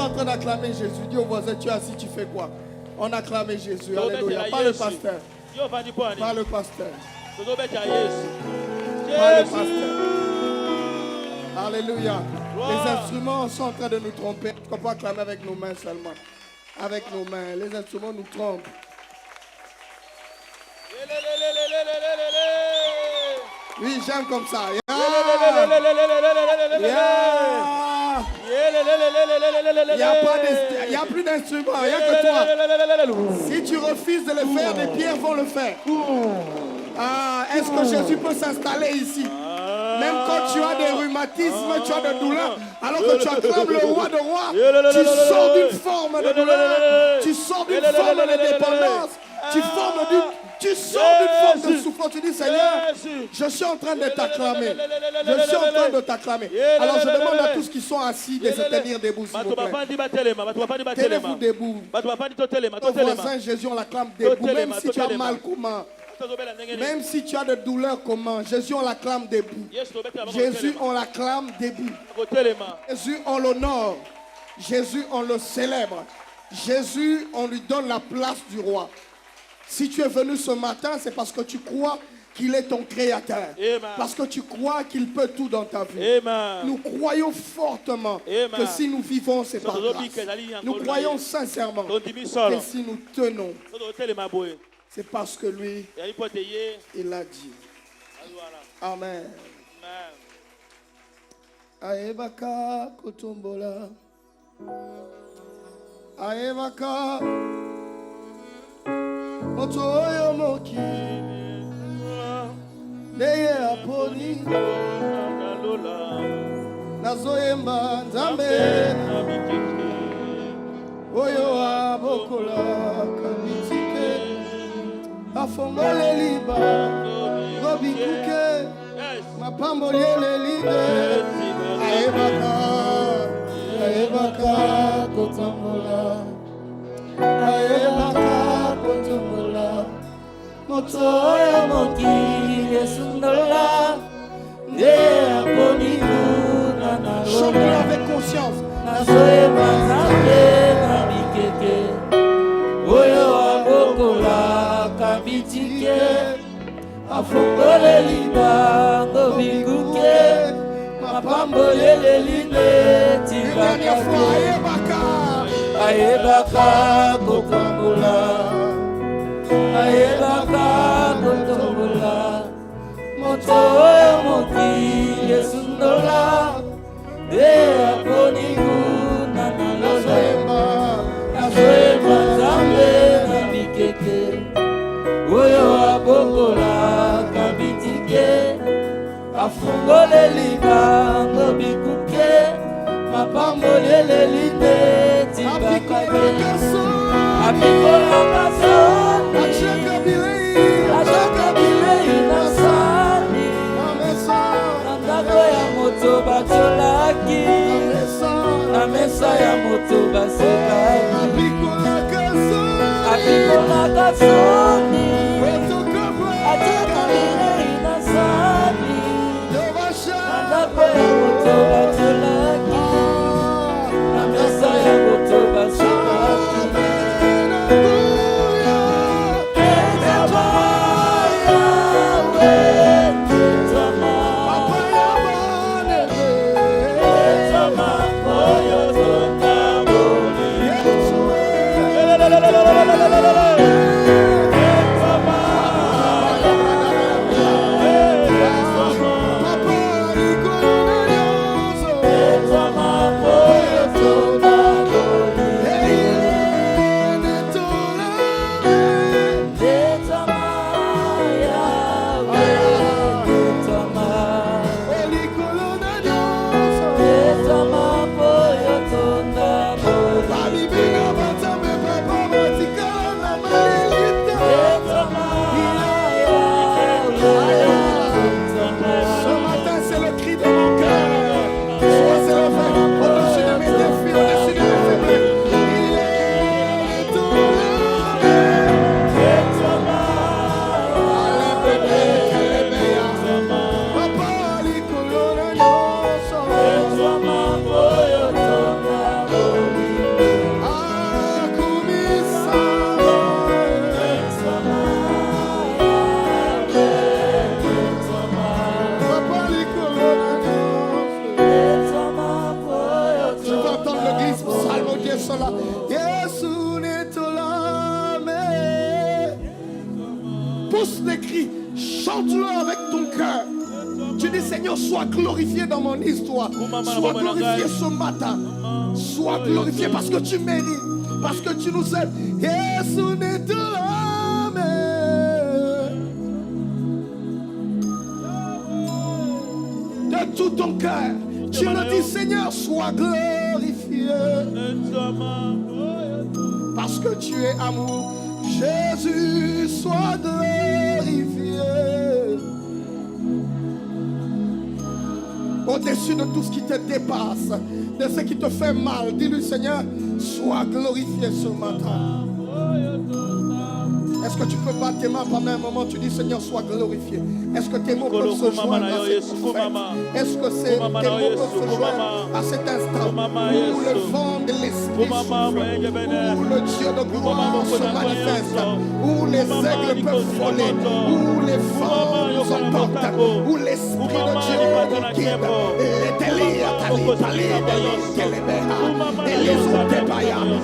en train d'acclamer Jésus. Dis au voisin, tu es assis, tu fais quoi? On acclame Jésus. Alléluia. Pas le pasteur. Pas le pasteur. Pas le pasteur. Alléluia. Les instruments sont en train de nous tromper. On ne peut pas acclamer avec nos mains seulement. Avec nos mains. Les instruments nous trompent. Oui, j'aime comme ça. Il n'y a plus d'instruments, il n'y a que toi. Si tu refuses de le faire, les pierres vont le faire. Est-ce que Jésus peut s'installer ici? Même quand tu as des rhumatismes, tu as des douleurs, alors que tu acclames le roi de rois, tu sors d'une forme de douleur, tu sors d'une forme de dépendance, tu sors d'une forme de souffrance. Tu dis, Seigneur, je suis en train de t'acclamer. Je suis en train de t'acclamer. Alors je demande à tous qui sont assis de se tenir debout, s'il vous plaît. Tenez-vous debout. Ton voisin, Jésus, on l'acclame debout. Même si tu as mal, comment? Même si tu as de douleurs, comment? Jésus, on l'acclame debout. Jésus, on l'acclame debout. Jésus, on l'honore. Jésus, on le célèbre. Jésus, on lui donne la place du roi. Si tu es venu ce matin, c'est parce que tu crois qu'il est ton créateur. Amen. Parce que tu crois qu'il peut tout dans ta vie. Amen. Nous croyons fortement que si nous vivons, c'est par grâce. Nous croyons sincèrement que si nous tenons, c'est parce que lui, il l'a dit. Amen. Aebaka kotombola. Aebaka Otoyo moki Neye aponi Nazoyemba Nzambe Oyo abokola Kabitike Afongole liba Gobikuke Mapambo liele lide Aebaka kotambola Aebaka kotambola Motoyo moki Yesundola Ne aponiku Nanalola Chante avec conscience Nazoyemba Nzambe Nabikeke Oyo abokola Kabitike Afongole liba Ngobikuke Mapambo yele line Tibakake Aebaka kotambola Aebaka kotambola Motoyo moki Yesundola De aponiku Nanalola Nazoyemba Nzambe Nabikeke Oyo abokola Kabitike Afungole liba Ngobikuke Mapambo lele linde Tibakake Apikola kasoni Achaka bilei nasani Nandako ya moto batolaki Na mesa ya moto basekaki Apikola kasoni Achaka bilei nasani Nandako ya moto batolaki Na mesa ya moto basekaki Chante-le avec ton cœur. Tu dis, Seigneur, sois glorifié dans mon histoire. Sois glorifié ce matin. Sois glorifié parce que tu mérites. Parce que tu nous aimes. Jésus n'est de l'âme. De tout ton cœur. Tu le dis, Seigneur, sois glorifié. Parce que tu es amour. Jésus, sois glorifié. Au-dessus de tout ce qui te dépasse, de ce qui te fait mal, dis-lui, Seigneur, sois glorifié ce matin. Est-ce que tu peux battre tes mains pendant un moment? Tu dis, Seigneur, sois glorifié. Est-ce que tes mots peuvent se joindre à cette fête? Est-ce que tes mots peuvent se joindre à cet instant où le vent de l'Esprit souffle, où le Dieu de gloire se manifeste, où les aigles peuvent voler, où les vents nous emportent, où l'Esprit de Dieu nous guide?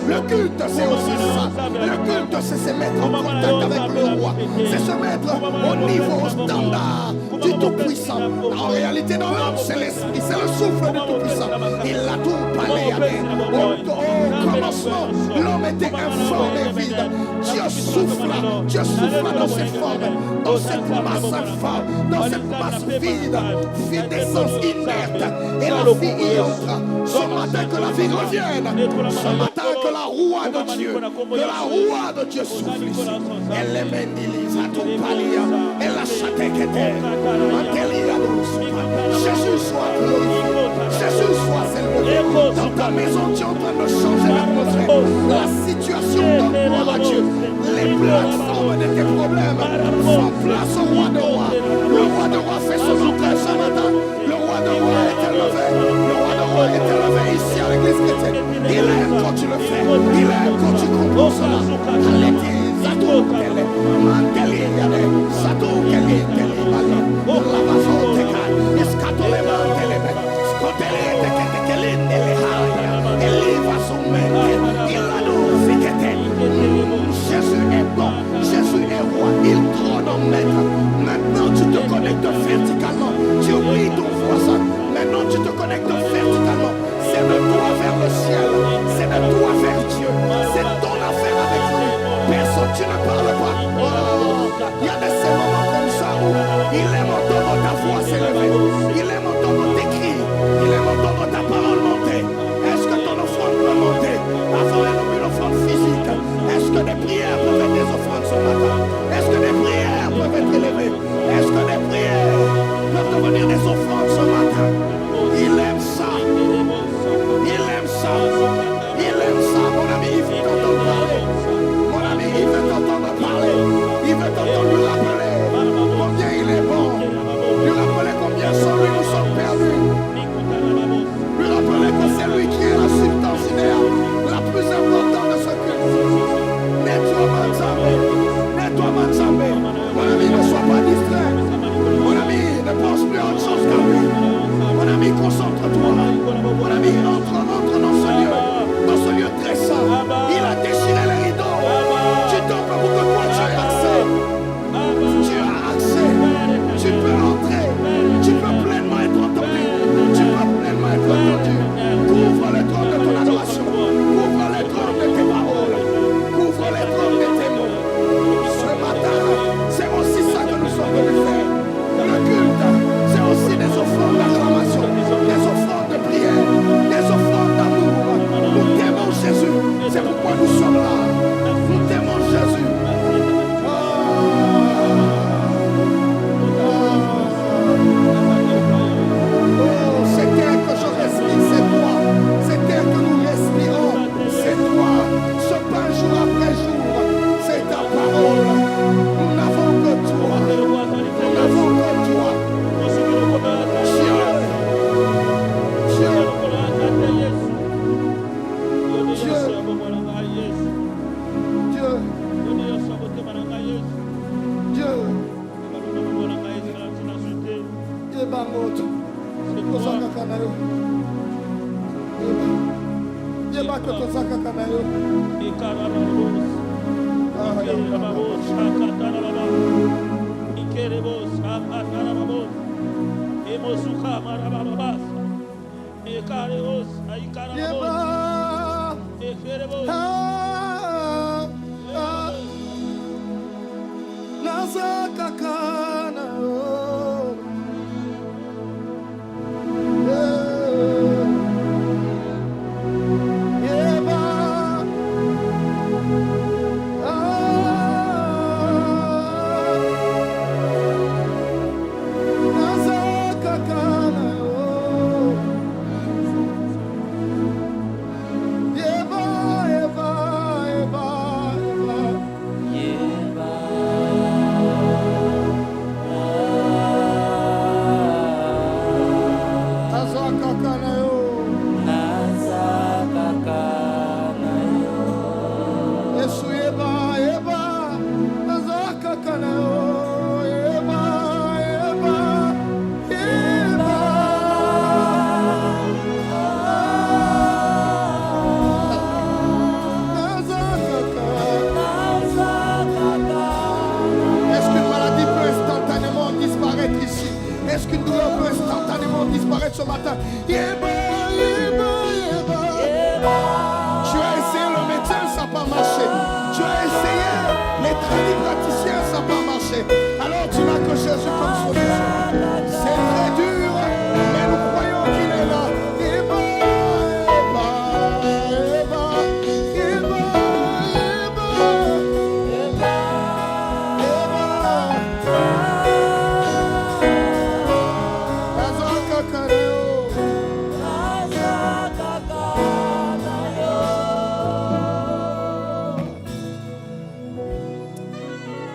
Le culte, c'est aussi ça. Le culte, c'est se mettre en contact avec le roi. C'est se mettre au niveau, au standard du Tout-Puissant. En réalité, dans l'homme, c'est l'Esprit, c'est le souffle du Tout-Puissant. Il a tout parlé. Au commencement, l'homme était informe et vide. Dieu souffla dans ses formes, dans cette masse informe, dans cette masse vide, vide d'essence inerte. Et la vie y entre. Ce matin, que la vie revienne. Ce matin, que la roi de Dieu souffle ici. Elle est mendilise à tout palia. Elle a chaté que t'es. Jésus soit glorifié. Jésus soit célébré. Dans ta maison, tu es en train de changer l'atmosphère. La situation donne gloire à Dieu. Les plateformes de tes problèmes font place au roi de rois. Le roi de rois fait son entrée ce matin. Le roi de rois est élevé. Le roi de rois est élevé ici à l'église chrétienne. Il aime quand tu le fais. Il aime quand tu comprends cela. Jésus est bon, Jésus est roi, il trône en maître. Maintenant tu te connectes verticalement. Tu oublies ton voisin. Maintenant tu te connectes verticalement. C'est de toi vers le ciel. C'est de toi vers Dieu. C'est ton affaire avec lui. Personne, tu ne parles pas. Oh, il y a ces moments comme ça où il aime entendre ta voix s'élever. Il aime entendre tes cris. Il aime entendre ta parole monter. Est-ce que ton offrande peut monter avant une offrande physique? Est-ce que des prières peuvent être des offrandes ce matin? Est-ce que des prières peuvent être élevées? Est-ce que des prières peuvent devenir des offrandes ce matin? Il aime ça. Il aime ça. Il aime ça. Mon ami, il veut t'entendre parler. Mon ami, il veut t'entendre parler. Il veut t'entendre lui rappeler combien il est bon. Lui rappeler combien sans lui nous sommes perdus. Lui rappeler que c'est lui qui est la substance idéale, la plus importante de ce culte. Nettoie Manzambe. Nettoie Manzambe. Mon ami, ne sois pas distrait. Mon ami, ne pense plus à autre chose qu'à lui. Mon ami, concentre-toi. Mon ami, entre dans ce lieu très saint. Il a déchiré les rideaux. Tu tombes pour que toi tu aies accès. Tu as accès. Tu peux entrer. Tu peux pleinement être entendu. Tu peux pleinement être entendu. Couvre le trône de ton adoration. Couvre le trône de tes paroles. Couvre le trône de tes mots. Ce matin, c'est aussi ça que nous sommes venus faire. Le culte, c'est aussi des offrandes d'acclamation, des offrandes de prière, des offrandes d'amour. Nous t'aimons Jésus, c'est pourquoi nous sommes là. Nous t'aimons Jésus. C'est air que je respire, c'est toi. C'est air que nous respirons, c'est toi. Ce pain jour après jour, c'est ta parole. Nous n'avons que toi. Nous n'avons que toi. Est-ce qu'une douleur peut instantanément disparaître ce matin? Yéba, yéba, yéba. Tu as essayé le médecin, ça n'a pas marché. Tu as essayé les tradipraticiens, ça n'a pas marché. Alors tu n'as que Jésus comme solution. C'est très dur, mais nous croyons qu'il est là. Yéba, yéba, yéba, yéba, yéba,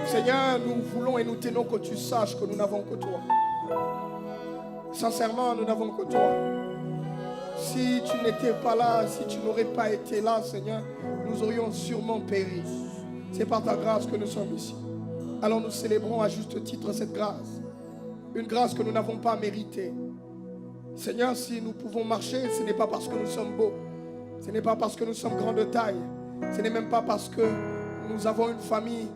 Seigneur, nous voulons et nous tenons que tu saches que nous n'avons que toi. Sincèrement, nous n'avons que toi. Si tu n'étais pas là, si tu n'aurais pas été là, Seigneur, nous aurions sûrement péri. C'est par ta grâce que nous sommes ici. Alors nous célébrons à juste titre cette grâce. Une grâce que nous n'avons pas méritée. Seigneur, si nous pouvons marcher, ce n'est pas parce que nous sommes beaux. Ce n'est pas parce que nous sommes grands de taille. Ce n'est même pas parce que nous avons une famille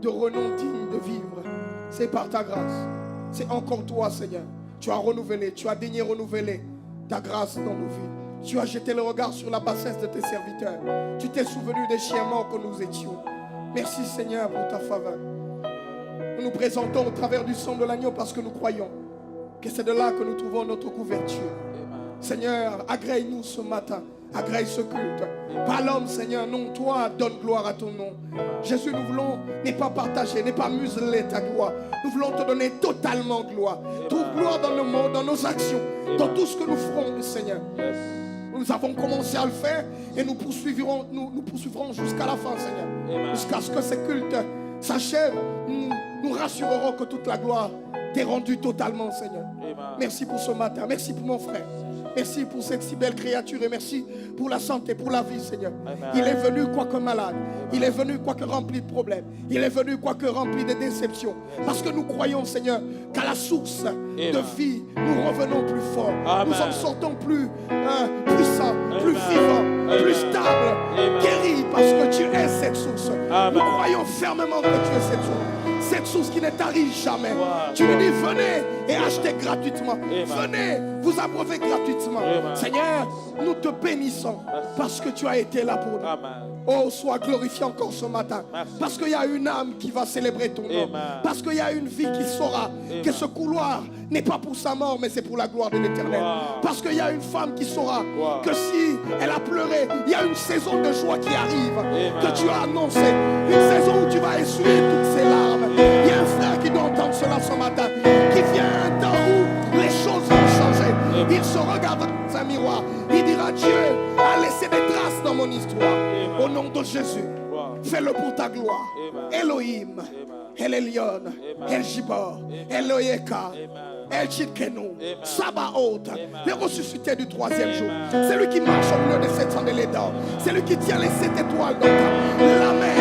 de renom digne de vivre. C'est par ta grâce. C'est encore toi, Seigneur. Tu as renouvelé, tu as daigné renouveler ta grâce dans nos vies. Tu as jeté le regard sur la bassesse de tes serviteurs. Tu t'es souvenu des chiens morts que nous étions. Merci, Seigneur, pour ta faveur. Nous nous présentons au travers du sang de l'agneau parce que nous croyons que c'est de là que nous trouvons notre couverture. Seigneur, agrée-nous ce matin. Agrée ce culte. Pas l'homme, Seigneur, non, toi, donne gloire à ton nom. Jésus, nous voulons n'est pas partager, n'est pas museler ta gloire. Nous voulons te donner totalement gloire. Toute gloire dans le monde, dans nos actions, dans tout ce que nous ferons, Seigneur. Nous avons commencé à le faire et nous poursuivrons jusqu'à la fin, Seigneur. Jusqu'à ce que ces cultes s'achèvent, nous rassurerons que toute la gloire t'est rendue totalement, Seigneur. Merci pour ce matin. Merci pour mon frère. Merci pour cette si belle créature et merci pour la santé, pour la vie, Seigneur. Amen. Il est venu quoique malade. Il est venu quoique rempli de problèmes. Il est venu quoique rempli de déceptions. Parce que nous croyons, Seigneur, qu'à la source de vie, nous revenons plus forts. Amen. Nous en sortons plus puissants, plus vivants, plus stables, guéris parce que tu es cette source. Amen. Nous croyons fermement que tu es cette source. Cette source qui ne tarit jamais. Wow. Tu nous dis venez et achetez gratuitement. Amen. Venez vous abreuver gratuitement. Amen. Seigneur, nous te bénissons parce que tu as été là pour nous. Amen. Oh, sois glorifié encore ce matin. Merci. Parce qu'il y a une âme qui va célébrer ton nom. Amen. Parce qu'il y a une vie qui saura que ce couloir n'est pas pour sa mort, mais c'est pour la gloire de l'Éternel. Wow. Parce qu'il y a une femme qui saura que si elle a pleuré, il y a une saison de joie qui arrive. Amen. Que tu as annoncé. Une saison où tu vas essuyer toutes ces larmes. Il y a un frère qui doit entendre cela ce matin, qui vient à un temps où les choses vont changer. Il se regarde dans un miroir. Il dira Dieu a laissé des traces dans mon histoire. Au nom de Jésus, fais-le pour ta gloire. Elohim, El Elyon, El Gibor, Eloyeka, El Chidkenu, Sabaoth, le ressuscité du troisième jour. C'est lui qui marche au milieu des 700 de l'étang. C'est lui qui tient les 7 étoiles dans l'Amen,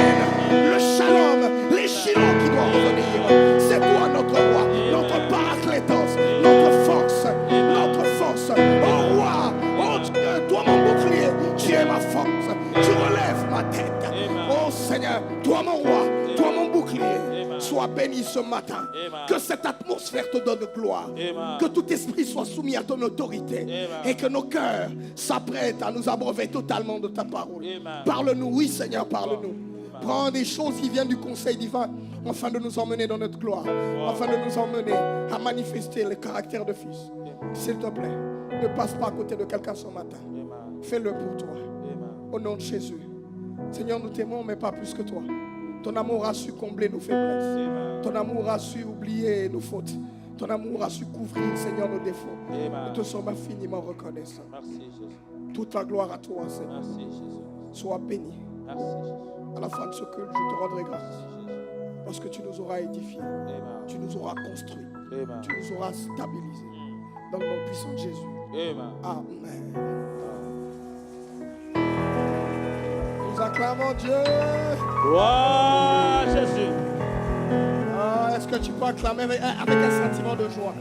le Shalom, les Shiloh qui doivent revenir. C'est toi notre roi, notre paraclétos, notre force, notre force. Oh roi, oh Dieu, toi mon bouclier, tu es ma force. Tu relèves ma tête. Oh Seigneur, toi mon roi, toi mon bouclier. Sois Sois béni ce matin. Amen. Que cette atmosphère te donne gloire. Amen. Que tout esprit soit soumis à ton autorité. Amen. Et que nos cœurs s'apprêtent à nous abreuver totalement de ta parole. Amen. Parle-nous, oui Seigneur, parle-nous. Prends des choses qui viennent du conseil divin afin de nous emmener dans notre gloire. Afin de nous emmener à manifester le caractère de fils. S'il te plaît, ne passe pas à côté de quelqu'un ce matin. Amen. Fais-le pour toi. Amen. Au nom de Jésus. Seigneur, nous t'aimons, mais pas plus que toi. Ton amour a su combler nos faiblesses. Amen. Ton amour a su oublier nos fautes. Ton amour a su couvrir, Seigneur, nos défauts. Amen. Nous te sommes infiniment reconnaissants. Merci Jésus. Toute la gloire à toi, Seigneur. Merci Jésus. Sois béni. Merci Jésus. À la fin de ce culte, je te rendrai grâce. Parce que tu nous auras édifiés. Amen. Tu nous auras construits. Amen. Tu nous auras stabilisés. Dans le nom puissant de Jésus. Amen. Amen. Nous acclamons Dieu. Gloire à Jésus. Est-ce que tu peux acclamer avec un sentiment de joie?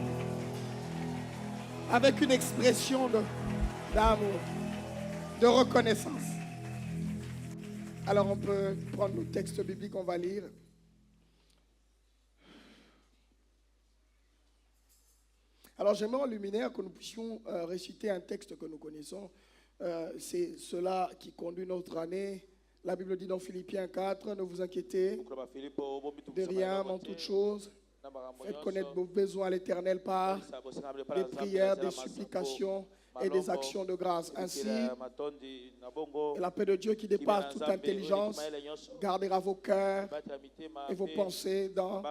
Avec une expression d'amour, de reconnaissance. Alors on peut prendre le texte biblique, on va lire. Alors j'aimerais en luminaire que nous puissions réciter un texte que nous connaissons. C'est cela qui conduit notre année. La Bible dit dans Philippiens 4, ne vous inquiétez de rien, en toute chose. Faites connaître vos besoins à l'Éternel par des prières, des supplications et des actions de grâce. Ainsi, la paix de Dieu qui dépasse toute intelligence gardera vos cœurs et vos pensées dans...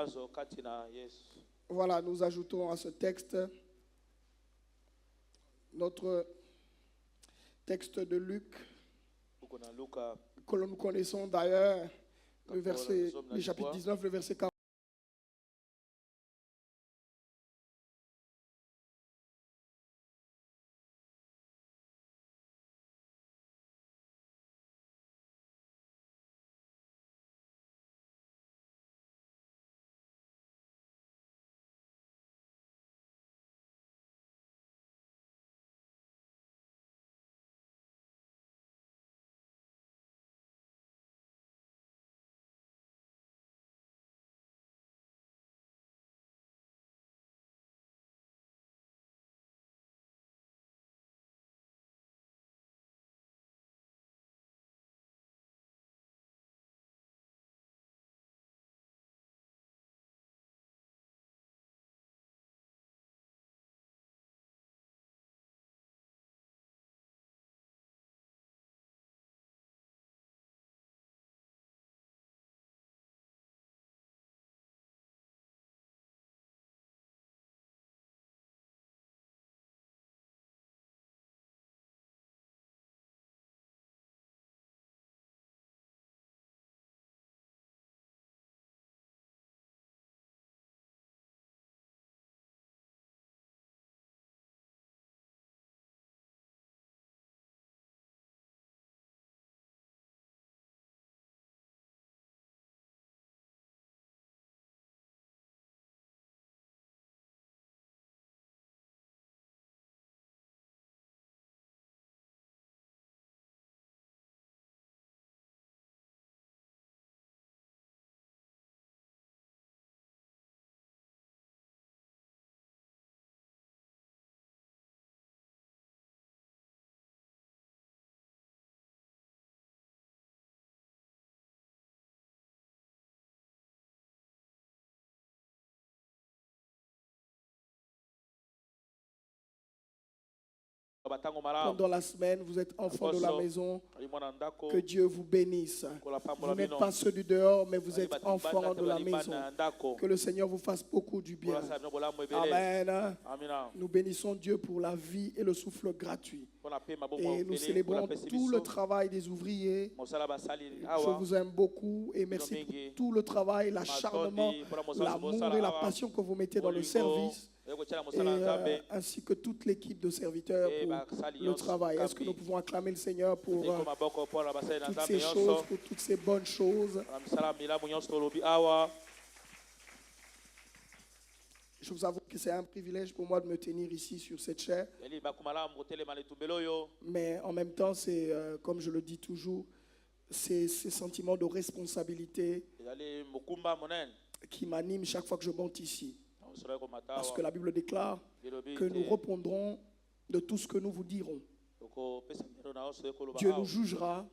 Voilà, nous ajoutons à ce texte notre texte de Luc, que nous connaissons d'ailleurs, le chapitre 19, le verset 40. Pendant la semaine, vous êtes enfants de la maison. Que Dieu vous bénisse. Vous n'êtes pas ceux du dehors, mais vous êtes enfants de la maison. Que le Seigneur vous fasse beaucoup du bien. Amen. Nous bénissons Dieu pour la vie et le souffle gratuit. Et nous célébrons tout le travail des ouvriers. Je vous aime beaucoup et merci pour tout le travail, l'acharnement, l'amour et la passion que vous mettez dans le service. Et, ainsi que toute l'équipe de serviteurs pour le travail. Est-ce que nous pouvons acclamer le Seigneur pour toutes ces choses, pour toutes ces bonnes choses? Je vous avoue que c'est un privilège pour moi de me tenir ici sur cette chaire. Mais en même temps, c'est, comme je le dis toujours, c'est ce sentiment de responsabilité qui m'anime chaque fois que je monte ici. Parce que la Bible déclare que nous répondrons de tout ce que nous vous dirons. Dieu nous jugera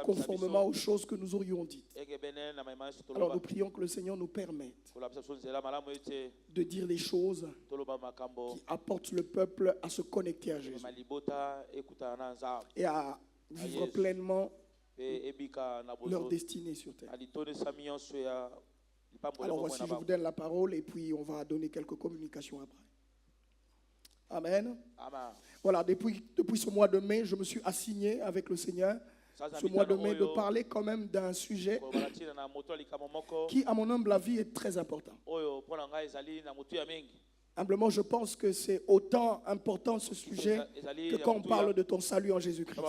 conformément aux choses que nous aurions dites. Alors nous prions que le Seigneur nous permette de dire les choses qui apportent le peuple à se connecter à Jésus et à vivre pleinement leur destinée sur terre. Alors voici, je vous donne la parole et puis on va donner quelques communications après. Amen. Voilà, depuis ce mois de mai, je me suis assigné avec le Seigneur, ce mois de mai, de parler quand même d'un sujet qui, à mon humble avis, est très important. Humblement, je pense que c'est autant important ce sujet que quand on parle de ton salut en Jésus-Christ.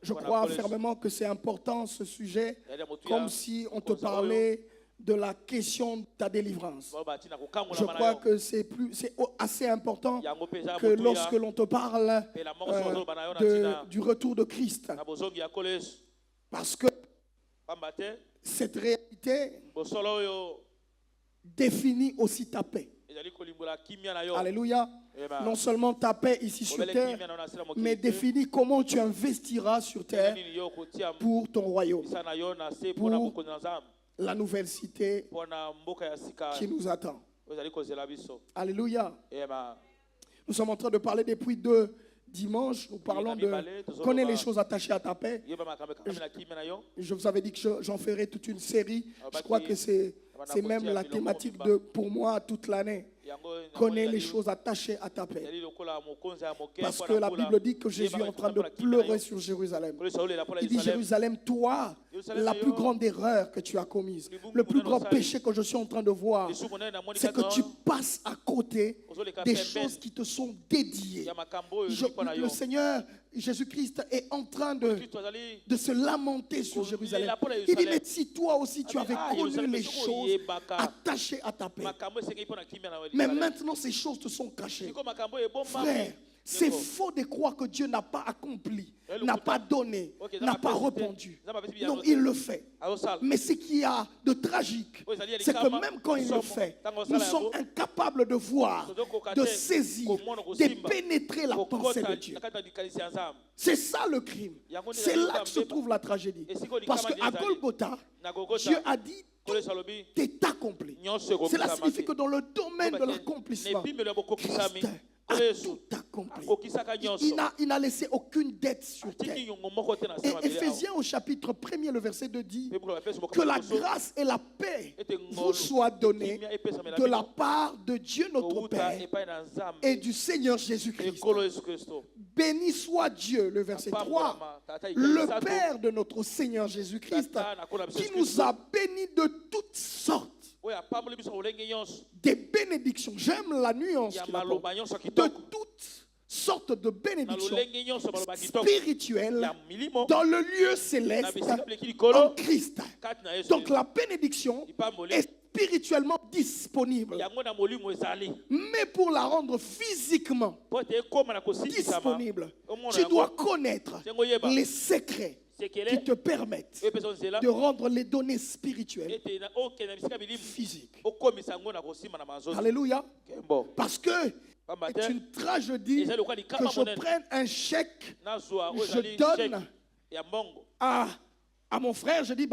Je crois fermement que c'est important ce sujet, comme si on te parlait de la question de ta délivrance. Je crois que c'est assez important que lorsque l'on te parle du retour de Christ. Parce que cette réalité définit aussi ta paix. Alléluia. Non seulement ta paix ici sur terre, mais définit comment tu investiras sur terre pour ton royaume, pour la nouvelle cité qui nous attend. Alléluia. Nous sommes en train de parler depuis 2 dimanches. Nous parlons de connais les choses attachées à ta paix. Je vous avais dit que j'en ferai toute une série. Je crois que c'est même la thématique pour moi toute l'année. Connais les choses attachées à ta paix. Parce que la Bible dit que Jésus est en train de pleurer sur Jérusalem. Il dit: Jérusalem, toi, la plus grande erreur que tu as commise, le plus grand péché que je suis en train de voir, c'est que tu passes à côté des choses qui te sont dédiées. Le Seigneur Jésus-Christ est en train de se lamenter sur Jérusalem. Il dit: mais si toi aussi tu avais connu les choses attachées à ta paix, mais maintenant ces choses te sont cachées. Frère, c'est faux de croire que Dieu n'a pas accompli, n'a pas donné, n'a pas répondu. Non, il le fait. Mais ce qu'il y a de tragique, c'est que même quand il le fait, nous sommes incapables de voir, de saisir, de pénétrer la pensée de Dieu. C'est ça le crime. C'est là que se trouve la tragédie. Parce qu'à Golgotha, Dieu a dit: tout est accompli. Cela signifie que dans le domaine de l'accomplissement, Christ a tout accompli. Il n'a laissé aucune dette sur terre. Et Éphésiens au chapitre 1er, le verset 2 dit que la grâce et la paix vous soient données de la part de Dieu notre Père et du Seigneur Jésus-Christ. Béni soit Dieu, le verset 3, le Père de notre Seigneur Jésus-Christ, qui nous a bénis de toutes sortes des bénédictions. J'aime la nuance qu'il apporte. De toutes sortes de bénédictions spirituelles dans le lieu céleste en Christ. Donc la bénédiction est spirituellement disponible. Mais pour la rendre physiquement disponible, tu dois connaître les secrets qui te permettent de rendre les données spirituelles physiques. Alléluia. Parce que c'est une tragédie que je prenne un chèque, je donne à mon frère, je dis: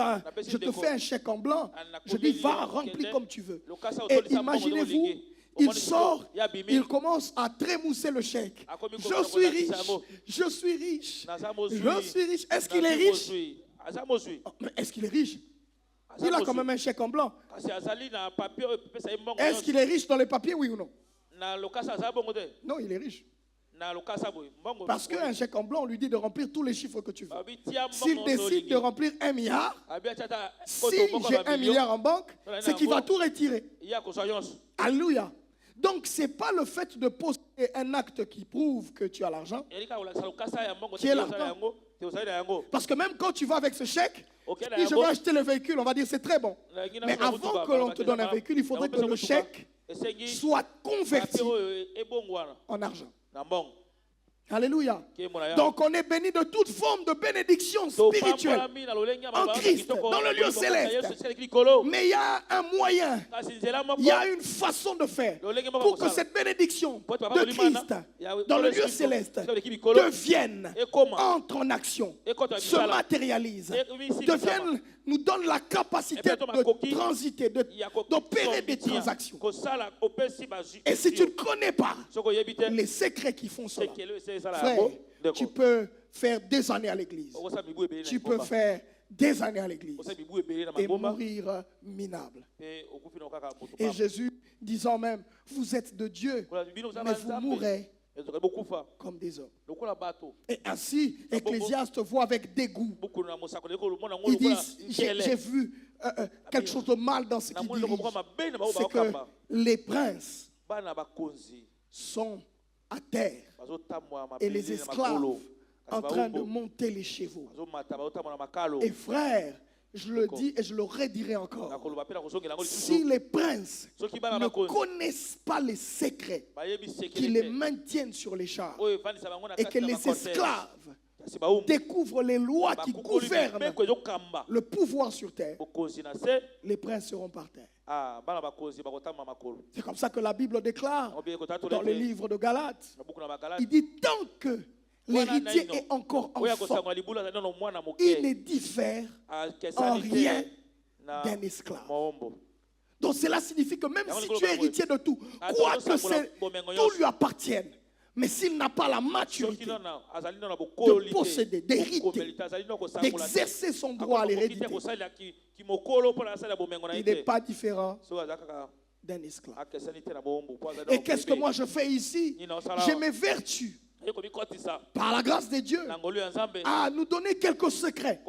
je te fais un chèque en blanc. Je dis: va, remplis comme tu veux. Et imaginez-vous, il sort, il commence à trémousser le chèque. Je suis riche, je suis riche, je suis riche. Est-ce qu'il est riche? Est-ce qu'il est riche? Il a quand même un chèque en blanc. Est-ce qu'il est riche dans les papiers, oui ou non? Non, il est riche. Parce qu'un chèque en blanc, on lui dit de remplir tous les chiffres que tu veux. S'il décide de remplir 1 milliard, si j'ai 1 milliard en banque, c'est qu'il va tout retirer. Alléluia. Donc, ce n'est pas le fait de poster un acte qui prouve que tu as l'argent qui est l'argent. Parce que même quand tu vas avec ce chèque, si je vais acheter le véhicule, on va dire: c'est très bon. Mais avant que l'on te donne un véhicule, il faudrait que le chèque soit converti en argent. Alléluia. Donc on est béni de toute forme de bénédiction spirituelle en Christ, dans le lieu céleste. Mais il y a un moyen, il y a une façon de faire pour que cette bénédiction de Christ dans le lieu céleste devienne, entre en action, se matérialise, nous donne la capacité de transiter, d'opérer des transactions. Et si tu ne connais pas les secrets qui font cela, frère, tu peux faire des années à l'église. Tu peux faire des années à l'église et mourir minable. Et Jésus disant même, vous êtes de Dieu, mais vous mourrez comme des hommes. Et ainsi, Ecclésiaste voit avec dégoût. Il dit, j'ai vu quelque chose de mal dans ce qu'il dirige. C'est que les princes sont à terre et les esclaves en train de monter les chevaux. Et frère, je le dis et je le redirai encore. Si les princes ne connaissent pas les secrets qui les maintiennent sur les chars et que les esclaves découvrent les lois qui gouvernent le pouvoir sur terre, les princes seront par terre. C'est comme ça que la Bible déclare dans le livre de Galates. Il dit tant que l'héritier est encore enfant, il ne diffère en rien d'un esclave. Donc cela signifie que même si tu es héritier de tout, quoi que tout lui appartienne, mais s'il n'a pas la maturité de posséder, d'hériter, d'exercer son droit à l'hérédité, il n'est pas différent d'un esclave. Et qu'est-ce que moi je fais ici? J'ai mes vertus, par la grâce de Dieu, à nous donner quelques secrets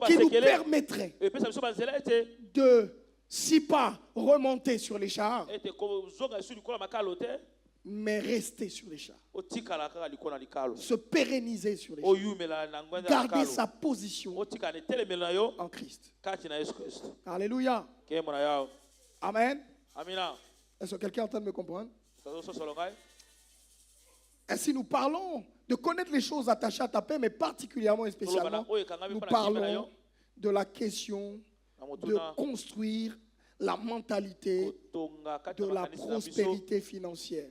qui nous permettraient de, si pas remonter sur les chars, mais rester sur les chars, se pérenniser sur les chars, garder sa position en Christ. Alléluia. Amen. Est-ce que quelqu'un est en train de me comprendre? Ainsi, nous parlons de connaître les choses attachées à ta paix, mais particulièrement et spécialement, nous parlons de la question de construire la mentalité de la prospérité financière.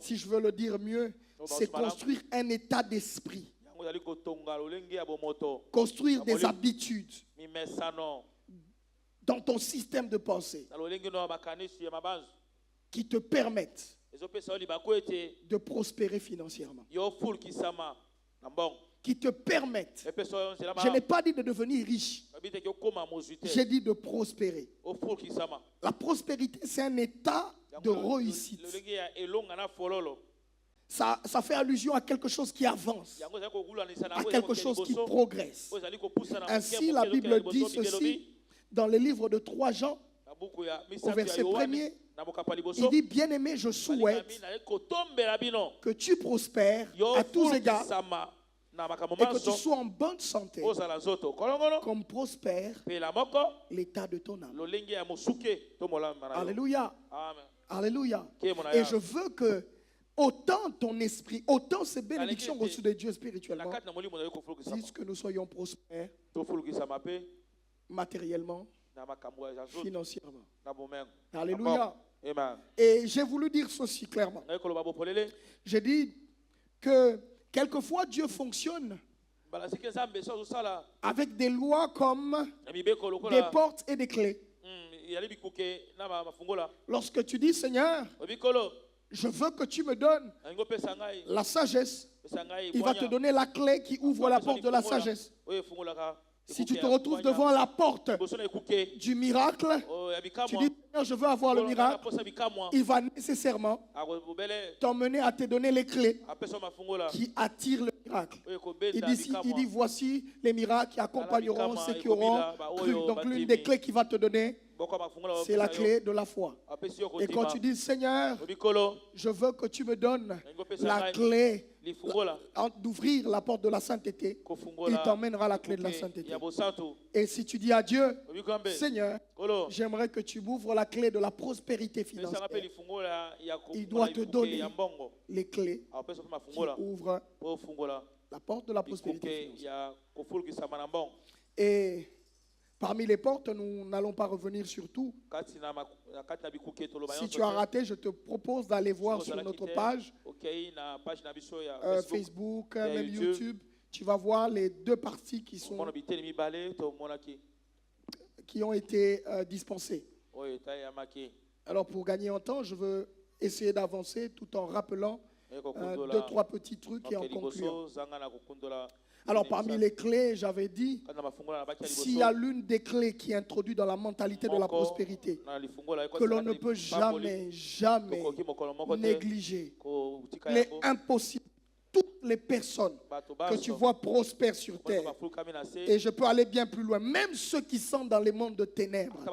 Si je veux le dire mieux, c'est construire un état d'esprit, construire des habitudes dans ton système de pensée qui te permettent de prospérer financièrement, qui te permettent, je n'ai pas dit de devenir riche, j'ai dit de prospérer. La prospérité, c'est un état de réussite. Ça fait allusion à quelque chose qui avance, à quelque chose qui progresse. Ainsi, la Bible dit ceci dans le livre de 3 Jean, au verset 1er. Il dit, bien-aimé, je souhaite que tu prospères à tous égards et que tu sois en bonne santé, comme prospère l'état de ton âme. Alléluia. Alléluia. Et je veux que autant ton esprit, autant ces bénédictions reçues de Dieu spirituellement, disent que nous soyons prospères matériellement, financièrement. Alléluia. Et j'ai voulu dire ceci clairement. J'ai dit que quelquefois Dieu fonctionne avec des lois comme des portes et des clés. Lorsque tu dis, Seigneur, je veux que tu me donnes la sagesse, il va te donner la clé qui ouvre la porte de la sagesse. Si tu te retrouves devant la porte du miracle, tu dis, Seigneur, je veux avoir le miracle, il va nécessairement t'emmener à te donner les clés qui attirent le miracle. Il dit, voici les miracles qui accompagneront ceux qui auront cru. Donc l'une des clés qu'il va te donner, C'est la clé de la foi. Et quand tu dis, Seigneur, je veux que tu me donnes la clé d'ouvrir la porte de la sainteté, il t'emmènera la clé de la sainteté. Et si tu dis à Dieu, Seigneur, j'aimerais que tu m'ouvres la clé de la prospérité financière, il doit te donner les clés qui ouvrent la porte de la prospérité financière. Et parmi les portes, nous n'allons pas revenir sur tout. Si tu as raté, je te propose d'aller voir sur notre page Facebook, même YouTube. Tu vas voir les deux parties qui ont été dispensées. Alors pour gagner en temps, je veux essayer d'avancer tout en rappelant deux, trois petits trucs et en concluant. Alors parmi les clés, j'avais dit, s'il y a l'une des clés qui est introduite dans la mentalité de la prospérité, que l'on ne peut jamais négliger, il est impossible. Toutes les personnes que tu vois prospèrent sur terre, et je peux aller bien plus loin, même ceux qui sont dans les mondes de ténèbres,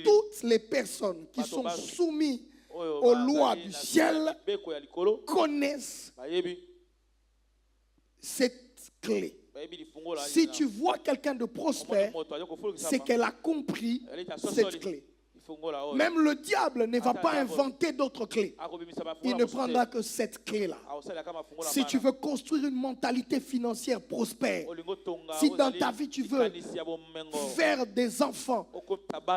toutes les personnes qui sont soumises aux lois du ciel connaissent cette clé. Si tu vois quelqu'un de prospère, c'est qu'elle a compris cette clé. Même le diable ne va pas inventer d'autres clés. Il ne prendra que cette clé-là. Si tu veux construire une mentalité financière prospère, si dans ta vie tu veux faire des enfants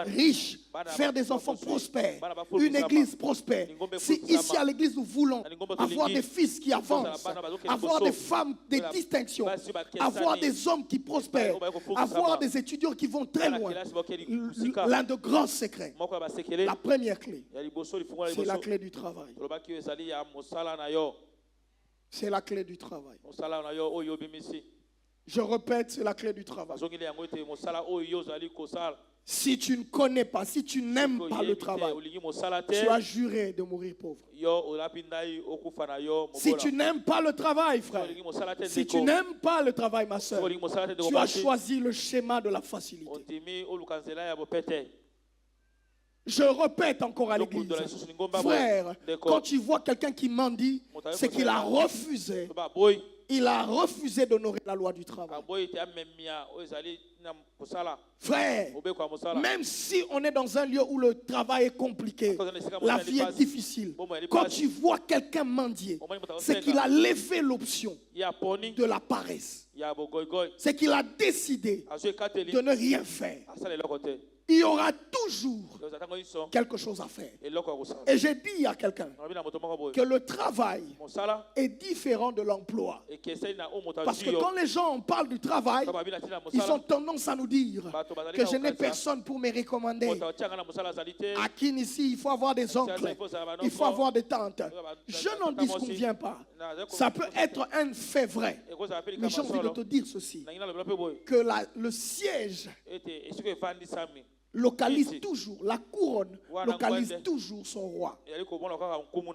riches, faire des enfants prospères, une église prospère, si ici à l'église nous voulons avoir des fils qui avancent, avoir des femmes, des distinctions, avoir des hommes qui prospèrent, avoir des étudiants qui vont très loin, l'un de grands secrets, la première clé, c'est la clé du travail. C'est la clé du travail. Je répète, c'est la clé du travail. Si tu ne connais pas, si tu n'aimes pas le travail, tu as juré de mourir pauvre. Si tu n'aimes pas le travail, frère, si tu n'aimes pas le travail, ma soeur, tu as choisi le schéma de la facilité. Je répète encore à l'église, frère, quand tu vois quelqu'un qui mendie, c'est qu'il a refusé. Il a refusé d'honorer la loi du travail. Frère, même si on est dans un lieu où le travail est compliqué, la vie est difficile, quand tu vois quelqu'un mendier, c'est qu'il a levé l'option de la paresse. C'est qu'il a décidé de ne rien faire. Il y aura toujours quelque chose à faire. Et j'ai dit à quelqu'un que le travail est différent de l'emploi. Parce que quand les gens parlent du travail, ils ont tendance à nous dire que je n'ai personne pour me recommander. À qui ici, il faut avoir des oncles, il faut avoir des tantes. Je n'en disconviens pas. Ça peut être un fait vrai. Mais j'ai envie de te dire ceci, que le siège localise toujours, la couronne localise toujours son roi.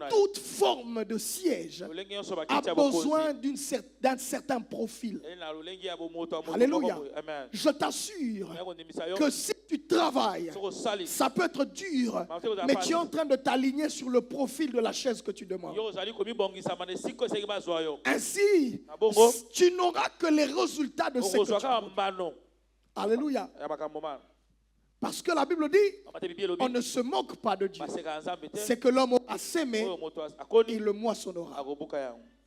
Toute forme de siège a besoin d'un certain profil. Alléluia. Je t'assure que si tu travailles, ça peut être dur, mais tu es en train de t'aligner sur le profil de la chaise que tu demandes. Ainsi, tu n'auras que les résultats de ce que tu demandes. Alléluia. Parce que la Bible dit, on ne se moque pas de Dieu. C'est que l'homme a sémé, il le moissonnera.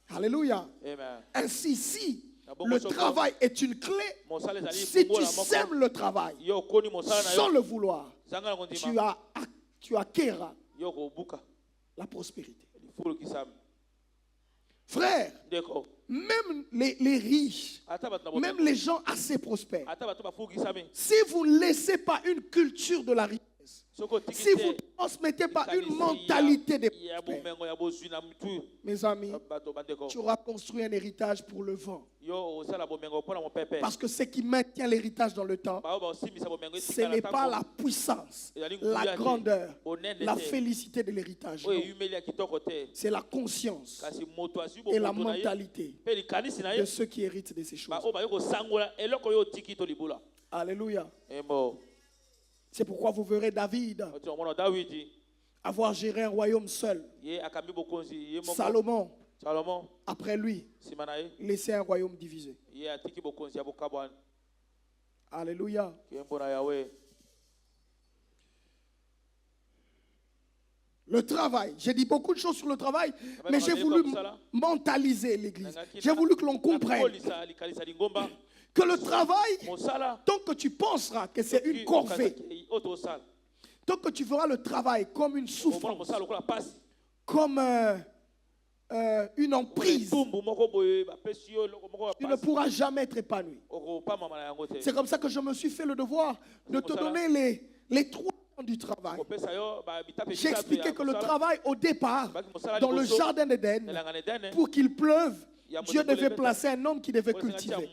Alléluia. Ainsi, si le travail est une clé, si tu sèmes le travail sans le vouloir, tu acquéras la prospérité. Frère, même les riches, même les gens assez prospères, si vous ne laissez pas une culture de la richesse, si vous ne transmettez pas une mentalité de prospère, mes amis, tu auras construit un héritage pour le vent. Parce que ce qui maintient l'héritage dans le temps, ce n'est pas la puissance, la grandeur, la félicité de l'héritage. C'est la conscience et la mentalité de ceux qui héritent de ces choses. Alléluia. C'est pourquoi vous verrez David otomona Dawidi avoir géré un royaume seul. ye akambi bokonzi ye moko. Salomon, Salomon après lui, sima na ye laissait un royaume divisé. ye atiki bokonzi ya bokabwana. Alléluia. Kembo na Yahweh. Le travail. J'ai dit beaucoup de choses sur le travail, mais j'ai voulu mentaliser l'église. J'ai voulu que l'on comprenne que le travail, tant que tu penseras que c'est une corvée, tant que tu feras le travail comme une souffrance, comme une emprise, tu ne pourras jamais être épanoui. C'est comme ça que je me suis fait le devoir de te donner les trois du travail. J'ai expliqué que le travail au départ, dans le jardin d'Éden, pour qu'il pleuve, Dieu devait placer un homme qui devait cultiver.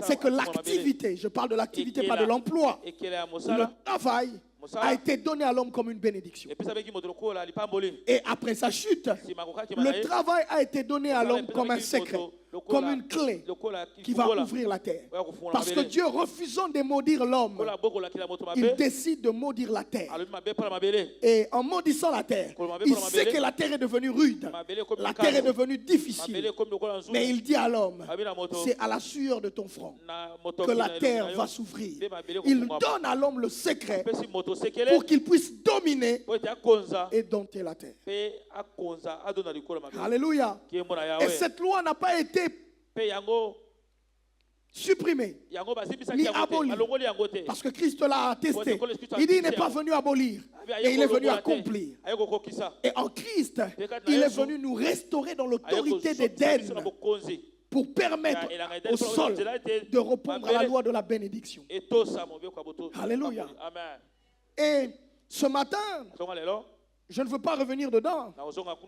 C'est que l'activité, je parle de l'activité, pas de l'emploi. Le travail a été donné à l'homme comme une bénédiction. Et après sa chute, le travail a été donné à l'homme comme un secret, comme une clé qui va ouvrir la terre. Parce que Dieu, refusant de maudire l'homme, il décide de maudire la terre. Et en maudissant la terre, il sait que la terre est devenue rude, la terre est devenue difficile. Mais il dit à l'homme, c'est à la sueur de ton front que la terre va s'ouvrir. Il donne à l'homme le secret pour qu'il puisse dominer et dompter la terre. Alléluia. Et cette loi n'a pas été supprimée ni abolie, parce que Christ l'a attesté. Il dit il n'est pas venu abolir, mais il est venu accomplir. Et en Christ, il est venu nous restaurer dans l'autorité d'Éden pour permettre au sol de répondre à la loi de la bénédiction. Alléluia. Et ce matin, je ne veux pas revenir dedans,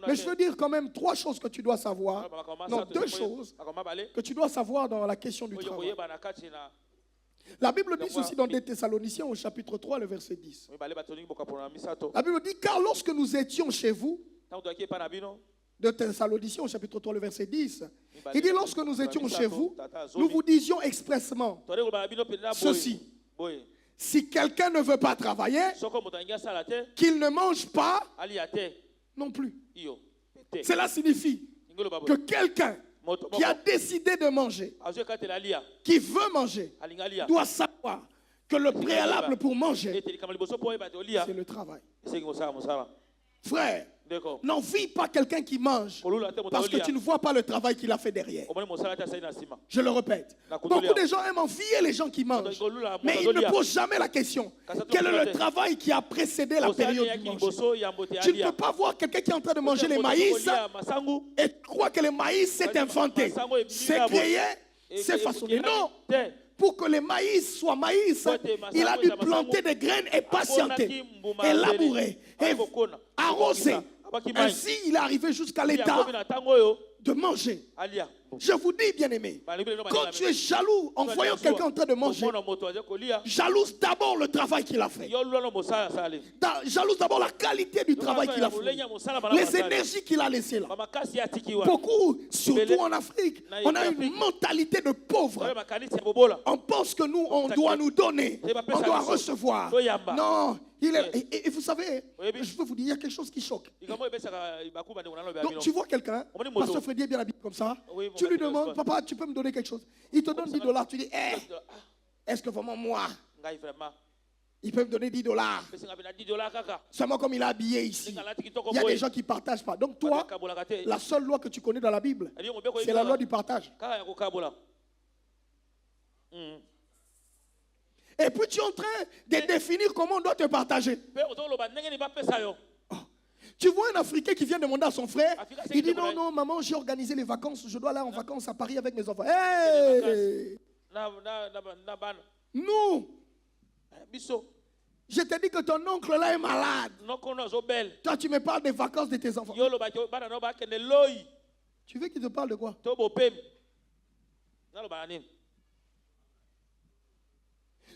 mais je veux dire quand même trois choses que tu dois savoir. Non, deux choses que tu dois savoir dans la question du travail. La Bible dit ceci dans 2 Thessaloniciens au chapitre 3, le verset 10. La Bible dit, car lorsque nous étions chez vous, 2 Thessaloniciens au chapitre 3, le verset 10, il dit, lorsque nous étions chez vous, nous vous disions expressement ceci. Si quelqu'un ne veut pas travailler, qu'il ne mange pas non plus. Cela signifie que quelqu'un qui a décidé de manger, qui veut manger, doit savoir que le préalable pour manger, c'est le travail. Frère, n'envie pas quelqu'un qui mange parce que tu ne vois pas le travail qu'il a fait derrière. Je le répète. Beaucoup de gens aiment envier les gens qui mangent, mais ils ne posent jamais la question. Quel est le travail qui a précédé la période du manger? Tu ne peux pas voir quelqu'un qui est en train de manger les maïs et croire que le maïs s'est inventé, c'est créé, c'est façonné. Non. Pour que le maïs soit maïs, il a dû planter des graines et patienter, et labourer, et arroser. Ainsi, il est arrivé jusqu'à l'état de manger. Je vous dis, bien-aimé, quand tu es jaloux en voyant quelqu'un en train de manger, jalouse d'abord le travail qu'il a fait. Jalouse d'abord la qualité du travail qu'il a fait. Les énergies qu'il a laissées là. Beaucoup, surtout en Afrique, on a une mentalité de pauvre. On pense que nous, on doit nous donner, on doit recevoir. Non. Et vous savez, je peux vous dire, il y a quelque chose qui choque. Donc tu vois quelqu'un, Pasteur Freddy est bien habillé comme ça, tu lui demandes, papa, tu peux me donner quelque chose? Il te donne $10, tu dis, est-ce que vraiment moi, il peut me donner $10? Seulement comme il est habillé ici, il y a des gens qui ne partagent pas. Donc toi, la seule loi que tu connais dans la Bible, c'est la loi du partage. Et puis tu es en train de définir comment on doit te partager. Oh. Tu vois un Africain qui vient demander à son frère, il dit non, non, maman, j'ai organisé les vacances, je dois aller en vacances à Paris avec mes enfants. Hey! Nous, je te dis que ton oncle là est malade. Toi, tu me parles des vacances de tes enfants. Tu veux qu'il te parle de quoi?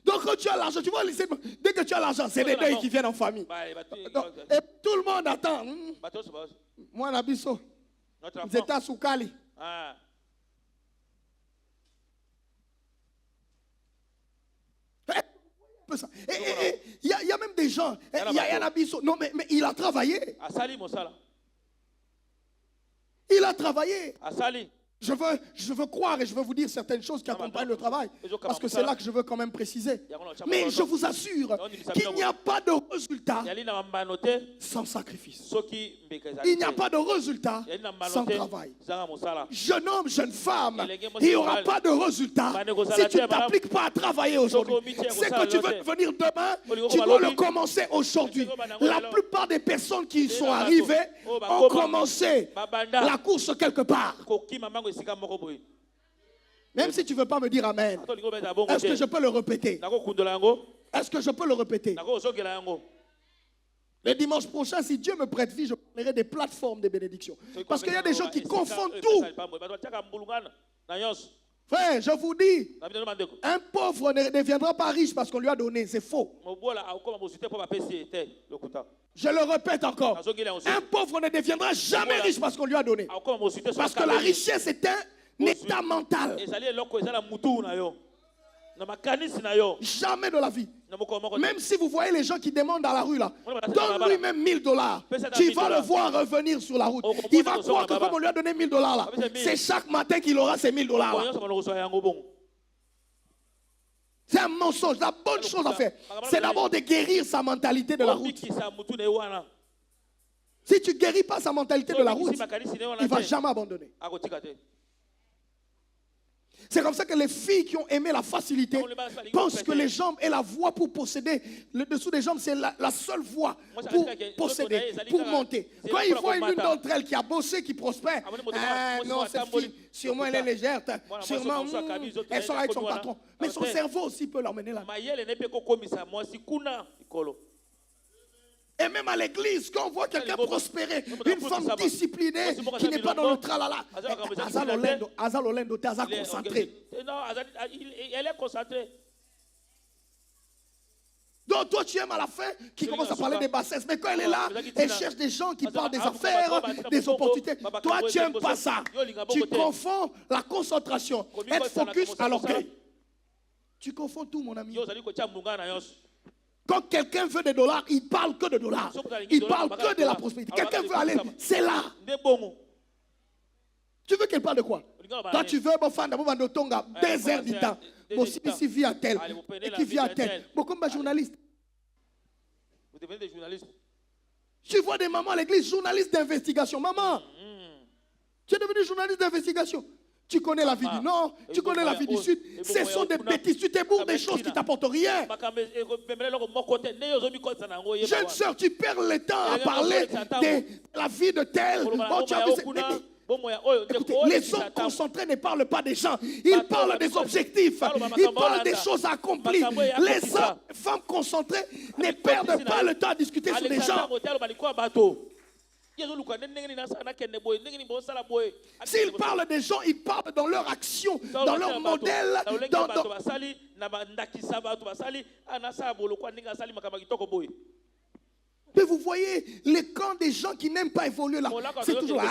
Donc quand tu as l'argent, tu vois, dès que tu as l'argent, c'est des deuils qui viennent en famille. Donc, et tout le monde attend. Moi, Nabiso, j'étais à Soukali. ça. Et il y a même des gens, il y a un abysso. Non, mais il a travaillé. Asali mosala. Il a travaillé. Asali. Je veux croire et je veux vous dire certaines choses qui accompagnent le travail. Parce que c'est là que je veux quand même préciser. Mais je vous assure qu'il n'y a pas de résultat sans sacrifice. Il n'y a pas de résultat sans travail. Jeune homme, jeune femme, il n'y aura pas de résultat si tu ne t'appliques pas à travailler aujourd'hui. C'est que tu veux devenir demain, tu dois le commencer aujourd'hui. La plupart des personnes qui sont arrivées ont commencé la course quelque part. Même si tu ne veux pas me dire amen, est-ce que je peux le répéter? Est-ce que je peux le répéter? Le dimanche prochain, si Dieu me prête vie, je parlerai des plateformes de bénédiction. Parce qu'il y a des gens qui confondent tout. Frère, je vous dis, un pauvre ne deviendra pas riche parce qu'on lui a donné. C'est faux. Je le répète encore. Un pauvre ne deviendra jamais riche parce qu'on lui a donné. Parce que la richesse est un état mental. Jamais de la vie. Même si vous voyez les gens qui demandent dans la rue là, donne-lui même $1000. Tu vas le voir revenir sur la route. Il va croire que comme on lui a donné $1000 là, c'est chaque matin qu'il aura ces $1000 là. C'est un mensonge. La bonne chose à faire, c'est d'abord de guérir sa mentalité de la route. Si tu ne guéris pas sa mentalité de la route, il ne va jamais abandonner. C'est comme ça que les filles qui ont aimé la facilité pensent que les jambes et la voie pour posséder. Le dessous des jambes, c'est la seule voie pour posséder, pour monter. Quand ils voient une d'entre elles qui a bossé, qui prospère, non, cette fille, sûrement elle est légère, sûrement elle sera avec son patron. Mais son cerveau aussi peut l'emmener là. Et même à l'église, quand on voit quelqu'un prospérer, une femme disciplinée qui n'est pas dans le tralala, Azal Olendo, tu es concentré. Non, elle est concentrée. Donc toi tu aimes à la fin qui commence à parler des bassesses. Mais quand elle est là, elle cherche des gens qui parlent des affaires, des opportunités. Toi tu n'aimes pas ça. Tu confonds la concentration, être focus à l'orgueil. Tu confonds tout mon ami. Quand quelqu'un veut des dollars, il parle que de dollars. Il parle que de la prospérité. Quelqu'un veut aller, c'est là. Tu veux qu'elle parle de quoi? Toi, tu veux Tonga, désert du temps. Ici vit à tel. Et qui vit à tel. Beaucoup de journalistes. Vous devenez des journalistes. Tu vois des mamans à l'église, journalistes d'investigation. Maman, tu es devenu journaliste d'investigation. Tu connais la vie du Nord, tu connais la vie du Sud. Ce sont des bêtises. Tu t'ébourres des choses qui ne t'apportent rien. Jeune soeur, tu perds le temps à parler de la vie de tel. Oh, tu as vu, écoutez, les hommes concentrés ne parlent pas des gens. Ils parlent des objectifs. Ils parlent des choses accomplies. Les hommes, les femmes concentrées ne perdent pas le temps à discuter sur les gens. S'ils parlent des gens, ils parlent dans leur action, dans leur modèle. Mais vous voyez, les camps des gens qui n'aiment pas évoluer là, c'est toujours là.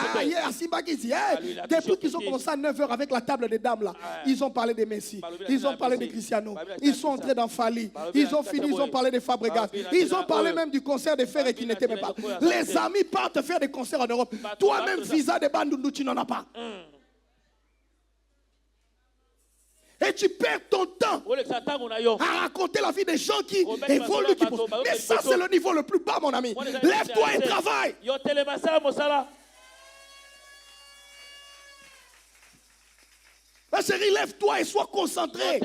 Depuis qu'ils ont commencé à 9h avec la table des dames là, ils ont parlé des Messi, ils ont parlé des Cristiano, ils sont entrés dans Fali, ils ont fini, ils ont parlé des Fabregas, ils ont parlé même du concert des Ferré qui n'était même pas. Les amis partent faire des concerts en Europe. Toi-même, visa de Bandundu, tu n'en as pas. Et tu perds ton temps à raconter la vie des gens qui évoluent, qui posent. Mais ça, c'est le niveau le plus bas, mon ami. Lève-toi et travaille. Ma chérie, lève-toi et sois concentré.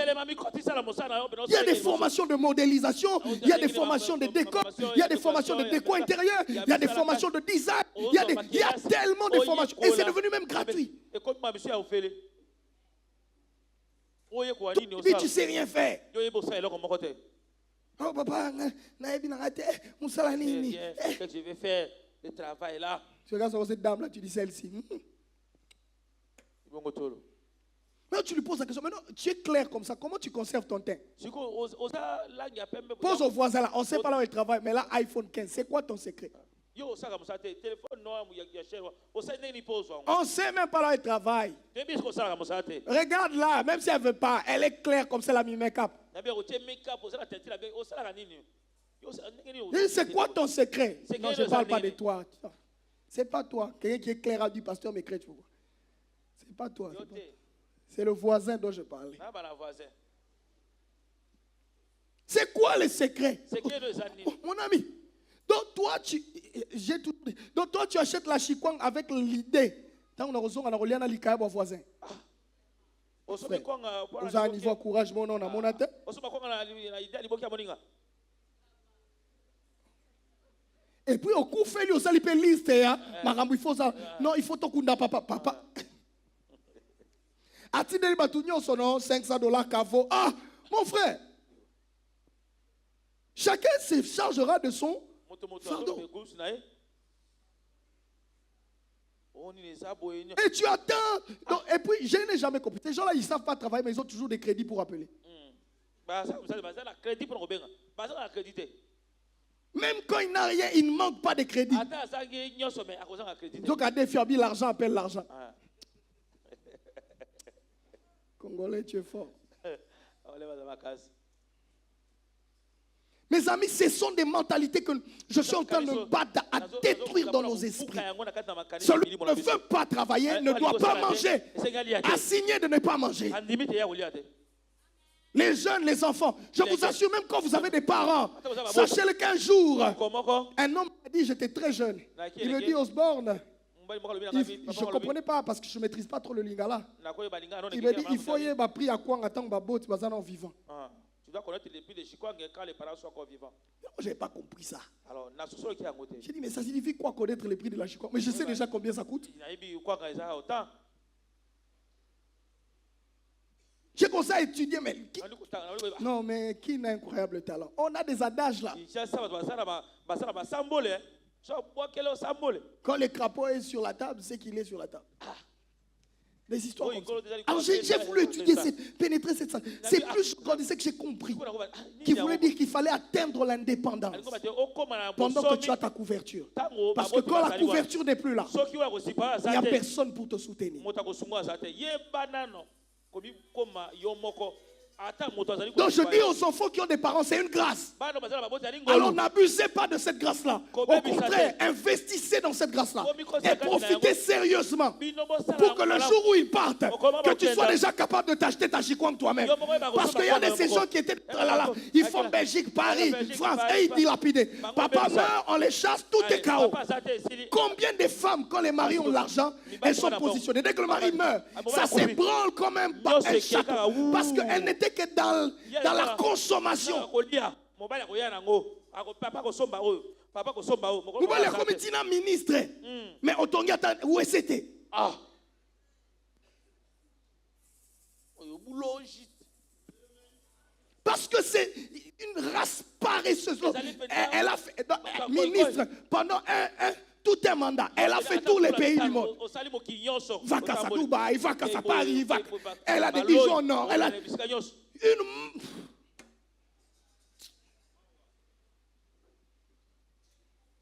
Il y a des formations de modélisation, il y a des formations de décor, il y a des formations de déco intérieur, il y a des formations de design, il y a tellement de formations. Et c'est devenu même gratuit. Tu ne sais rien faire. Oh papa, je vais faire le travail là. Tu regardes sur cette dame là, tu dis celle-ci. Mais tu lui poses la question, maintenant tu es clair comme ça, comment tu conserves ton teint? Pose au voisin là, on ne sait pas là où il travaille, mais là iPhone 15, c'est quoi ton secret? Yo osaka musate téléphone no ya cher. Osane ni pose wango. On ne sait même pas là où elle travaille. Tebis ko sala musate. Regarde là, même si elle ne veut pas, elle est claire comme ça, elle a mis make-up. Na bien o tie make-up osala tenti la bien osala nini. C'est quoi ton secret? C'est Non, que je ne le parle pas Zanéné. de toi. C'est pas toi. Quelqu'un qui est clair a dit, pasteur, mes crêtes. C'est pas toi. Yo C'est pas- te. C'est le voisin dont je parlais. Na bana voisin. C'est quoi le secret? C'est que le Zanéné. Mon ami, donc toi, j'ai tout dit. Donc toi, tu achètes la chikwang avec l'idée. Tant on a reçu, on a relié à l'ikaïa au voisin. Osomi kwanga Vous avez un niveau de courage, mon nom, mon atte. Osoma kwanga na idée liboki ya moninga. Et puis, au coup, fait lui aussi, il peut liste. Marambo, il faut ça. Non, il faut ton kunda, papa. Papa. A-t-il des bâtonnons son nom, $500 cavo? Ah, mon frère. Chacun se chargera de son fardeau. Et tu attends. Donc, et puis, je n'ai jamais compris. Ces gens-là, ils ne savent pas travailler, mais ils ont toujours des crédits pour appeler. Même quand il n'a rien, il ne manque pas de crédit. Donc, à défier l'argent, appelle l'argent. Congolais, tu es fort. Mes amis, ce sont des mentalités que je suis en train de battre à détruire dans nos esprits. Celui qui ne veut pas travailler ne doit pas manger. Assigné de ne pas manger. Les jeunes, les enfants, je vous assure, même quand vous avez des parents, sachez-le qu'un jour, un homme m'a dit, j'étais très jeune. Il me dit, Osborne, je ne comprenais pas parce que je ne maîtrise pas trop le lingala. Il me dit, il faut y avoir pris à quoi en attendant en vivant. Tu dois connaître les prix de Chikwang quand les parents sont encore vivants. Je n'ai pas compris ça. Alors, j'ai dit, mais ça signifie quoi connaître les prix de la Chikwang? Mais je sais déjà combien ça coûte. J'ai commencé à étudier, mais non, mais qui n'a un incroyable talent? On a des adages là. Quand le crapaud est sur la table, c'est qu'il est sur la table. Des histoires comme ça. Alors j'ai voulu étudier, pénétrer cette salle. C'est plus je grandissais que j'ai compris. Qui voulait dire qu'il fallait atteindre l'indépendance pendant que tu as ta couverture. Parce que quand la couverture n'est plus là, il n'y a personne pour te soutenir. Donc je dis aux enfants qui ont des parents, c'est une grâce. Alors n'abusez pas de cette grâce-là. Au contraire, investissez dans cette grâce-là. Et profitez sérieusement pour que le jour où ils partent, que tu sois déjà capable de t'acheter ta chikwang toi-même. Parce qu'il y a de ces gens qui étaient là, ils font Belgique, Paris, France, et ils dilapident. Papa meurt, on les chasse, tout est chaos. Combien de femmes, quand les maris ont l'argent, elles sont positionnées. Dès que le mari meurt, ça s'ébranle comme un château. Parce qu'elle n'était que dans la consommation. Vous voyez, comme il dit un ministre, mais où c'était? Parce que c'est une race paresseuse. Elle a fait, ministre, pendant tout un mandat, elle a fait tous les pays du monde. Va à Dubaï, va à Paris, elle a des bijoux en or. Elle a une...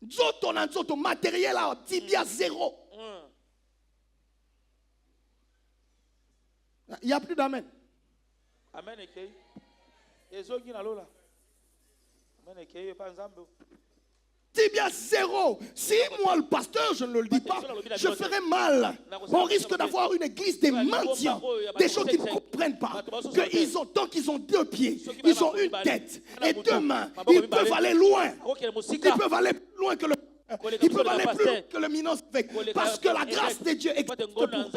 Zoto matériel à tibia zéro. Il n'y a plus d'amen. Amen. Tibia zéro. Si moi, le pasteur, je ne le dis pas, je ferai mal. On risque d'avoir une église des mendiants, des gens qui ne comprennent pas. Donc ils ont deux pieds, ils ont une tête et deux mains. Ils peuvent aller loin. Ils peuvent aller plus loin que le... Ils peuvent aller plus loin que le minance avec. Parce que la grâce de Dieu existe pour eux.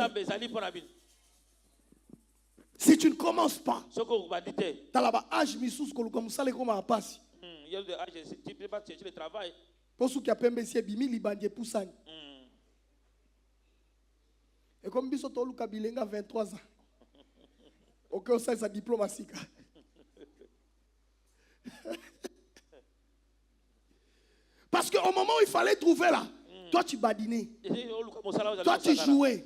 Si tu ne commences pas, tu as là-bas, âge misous comme ça, les gros m'as passé. Pour ceux qui ont fait bimi libandie pour ça. Et comme biso to luka bilenga 23 ans. OK, on sait sa diplomatie. Parce qu'au moment où il fallait trouver là, toi tu badinais. Toi tu jouais.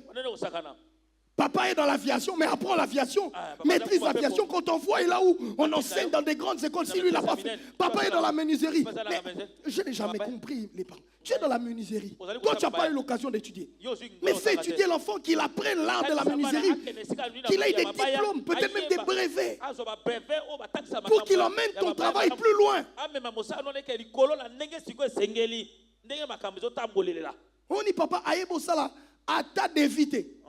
Papa est dans l'aviation, mais apprend l'aviation. Maîtrise l'aviation. Quand on voit là où on enseigne dans des grandes écoles, si lui il n'a pas fait. Papa est dans la menuiserie. Mais je n'ai jamais compris les parents. Tu es dans la menuiserie. Toi, tu n'as pas eu l'occasion d'étudier. Mais fais étudier l'enfant qu'il apprenne l'art de la menuiserie. Qu'il ait des diplômes, peut-être même des brevets. Pour qu'il emmène ton travail plus loin. On dit papa, aïe, ça à ta d'éviter.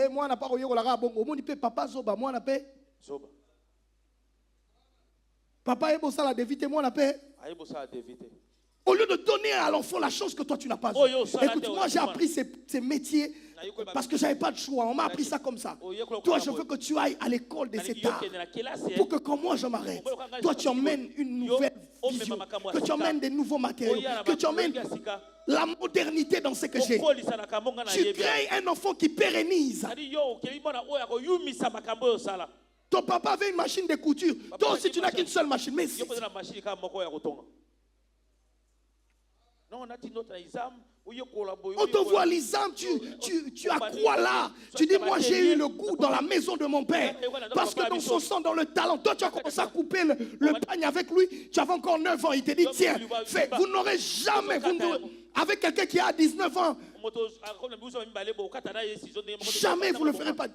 Moi, n'a pas papa zoba, moi, n'a pas. Papa, aïe, ça d'éviter, moi, n'a pas. Au lieu de donner à l'enfant la chance que toi tu n'as pas eu. Écoute, moi j'ai appris ces métiers parce que je n'avais pas de choix. On m'a appris ça comme ça. Toi, je veux que tu ailles à l'école de cet art pour que quand moi je m'arrête, toi tu emmènes une nouvelle vision, que tu emmènes des nouveaux matériaux, que tu emmènes la modernité dans ce que j'ai. Tu crées un enfant qui pérennise. Ton papa avait une machine de couture. Toi aussi tu n'as qu'une seule machine. Mais on te voit l'isam, tu accrois là. Tu dis, moi j'ai eu le goût dans la maison de mon père. Parce que dans son sang, dans le talent, toi tu as commencé à couper le pagne avec lui. Tu avais encore 9 ans. Il te dit, tiens, fais. Vous n'aurez jamais, avec quelqu'un qui a 19 ans, jamais vous ne le ferez pas.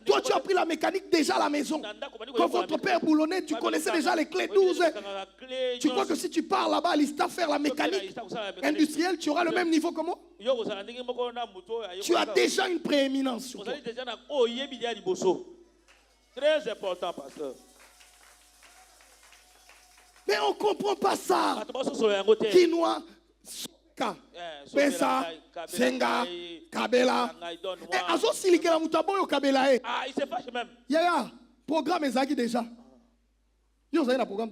Toi, tu as pris la mécanique déjà à la maison. Quand votre père boulonnait, tu connaissais déjà les clés 12. Tu crois que si tu pars là-bas à l'ISTA faire la mécanique industrielle, tu auras le même niveau que moi? Tu as déjà une prééminence sur toi. Très important, pasteur. Mais on ne comprend pas ça. Quinoa, Pesa, Senga, Kabela. Et Azo Silike la Moutaboyo Kabela. Ah, il se fâche même. Yaya, programme Ezaki déjà. Vous avez un programme.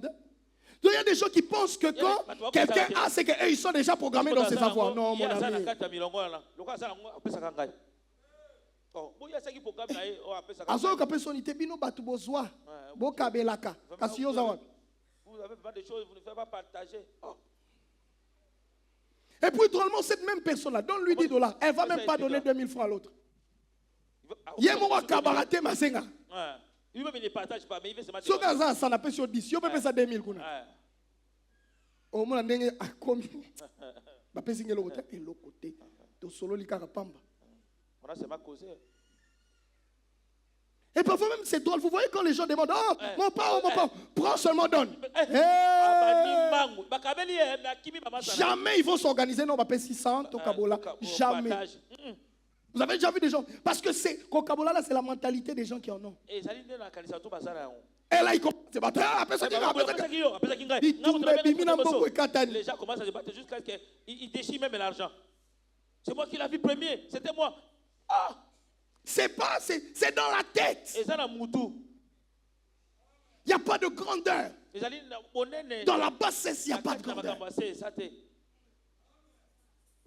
Il y a des gens qui pensent que quand quelqu'un a, c'est qu'eux ils sont déjà programmés dans ses avoirs. Non, mon ami. Azo Kapesonite Bino Batubozwa, Bo Kabelaka, Kasio Zawan. Vous avez pas des choses, vous ne faites pas partager. Et puis, drôlement, cette même personne-là, donne-lui $10. Elle ne va même pas donner 2000 francs à l'autre. Il y a un cabaret, ma senga. Lui-même, il ne partage pas, mais il veut se mettre. Si on a ça, on a sur 10. Si on peut faire ça 2000. Au moins, on a commis. On a fait l'autre côté. L'autre côté. De solo, il y a pamba. On a seulement causé. Et parfois même c'est drôle, vous voyez quand les gens demandent, oh mon père, prends seulement donne. Jamais ils vont s'organiser, non, on va payer 600 au Kabola. Jamais. Vous avez déjà vu des gens, parce que c'est, au Kabola là, c'est la mentalité des gens qui en ont. Et là, ils commencent à se battre. Les gens commencent à se battre jusqu'à ce qu'ils déchirent même l'argent. C'est moi qui l'ai vu premier, c'était moi. Ah! C'est dans la tête. Il n'y a pas de grandeur. Dans la bassesse, il n'y a pas de grandeur.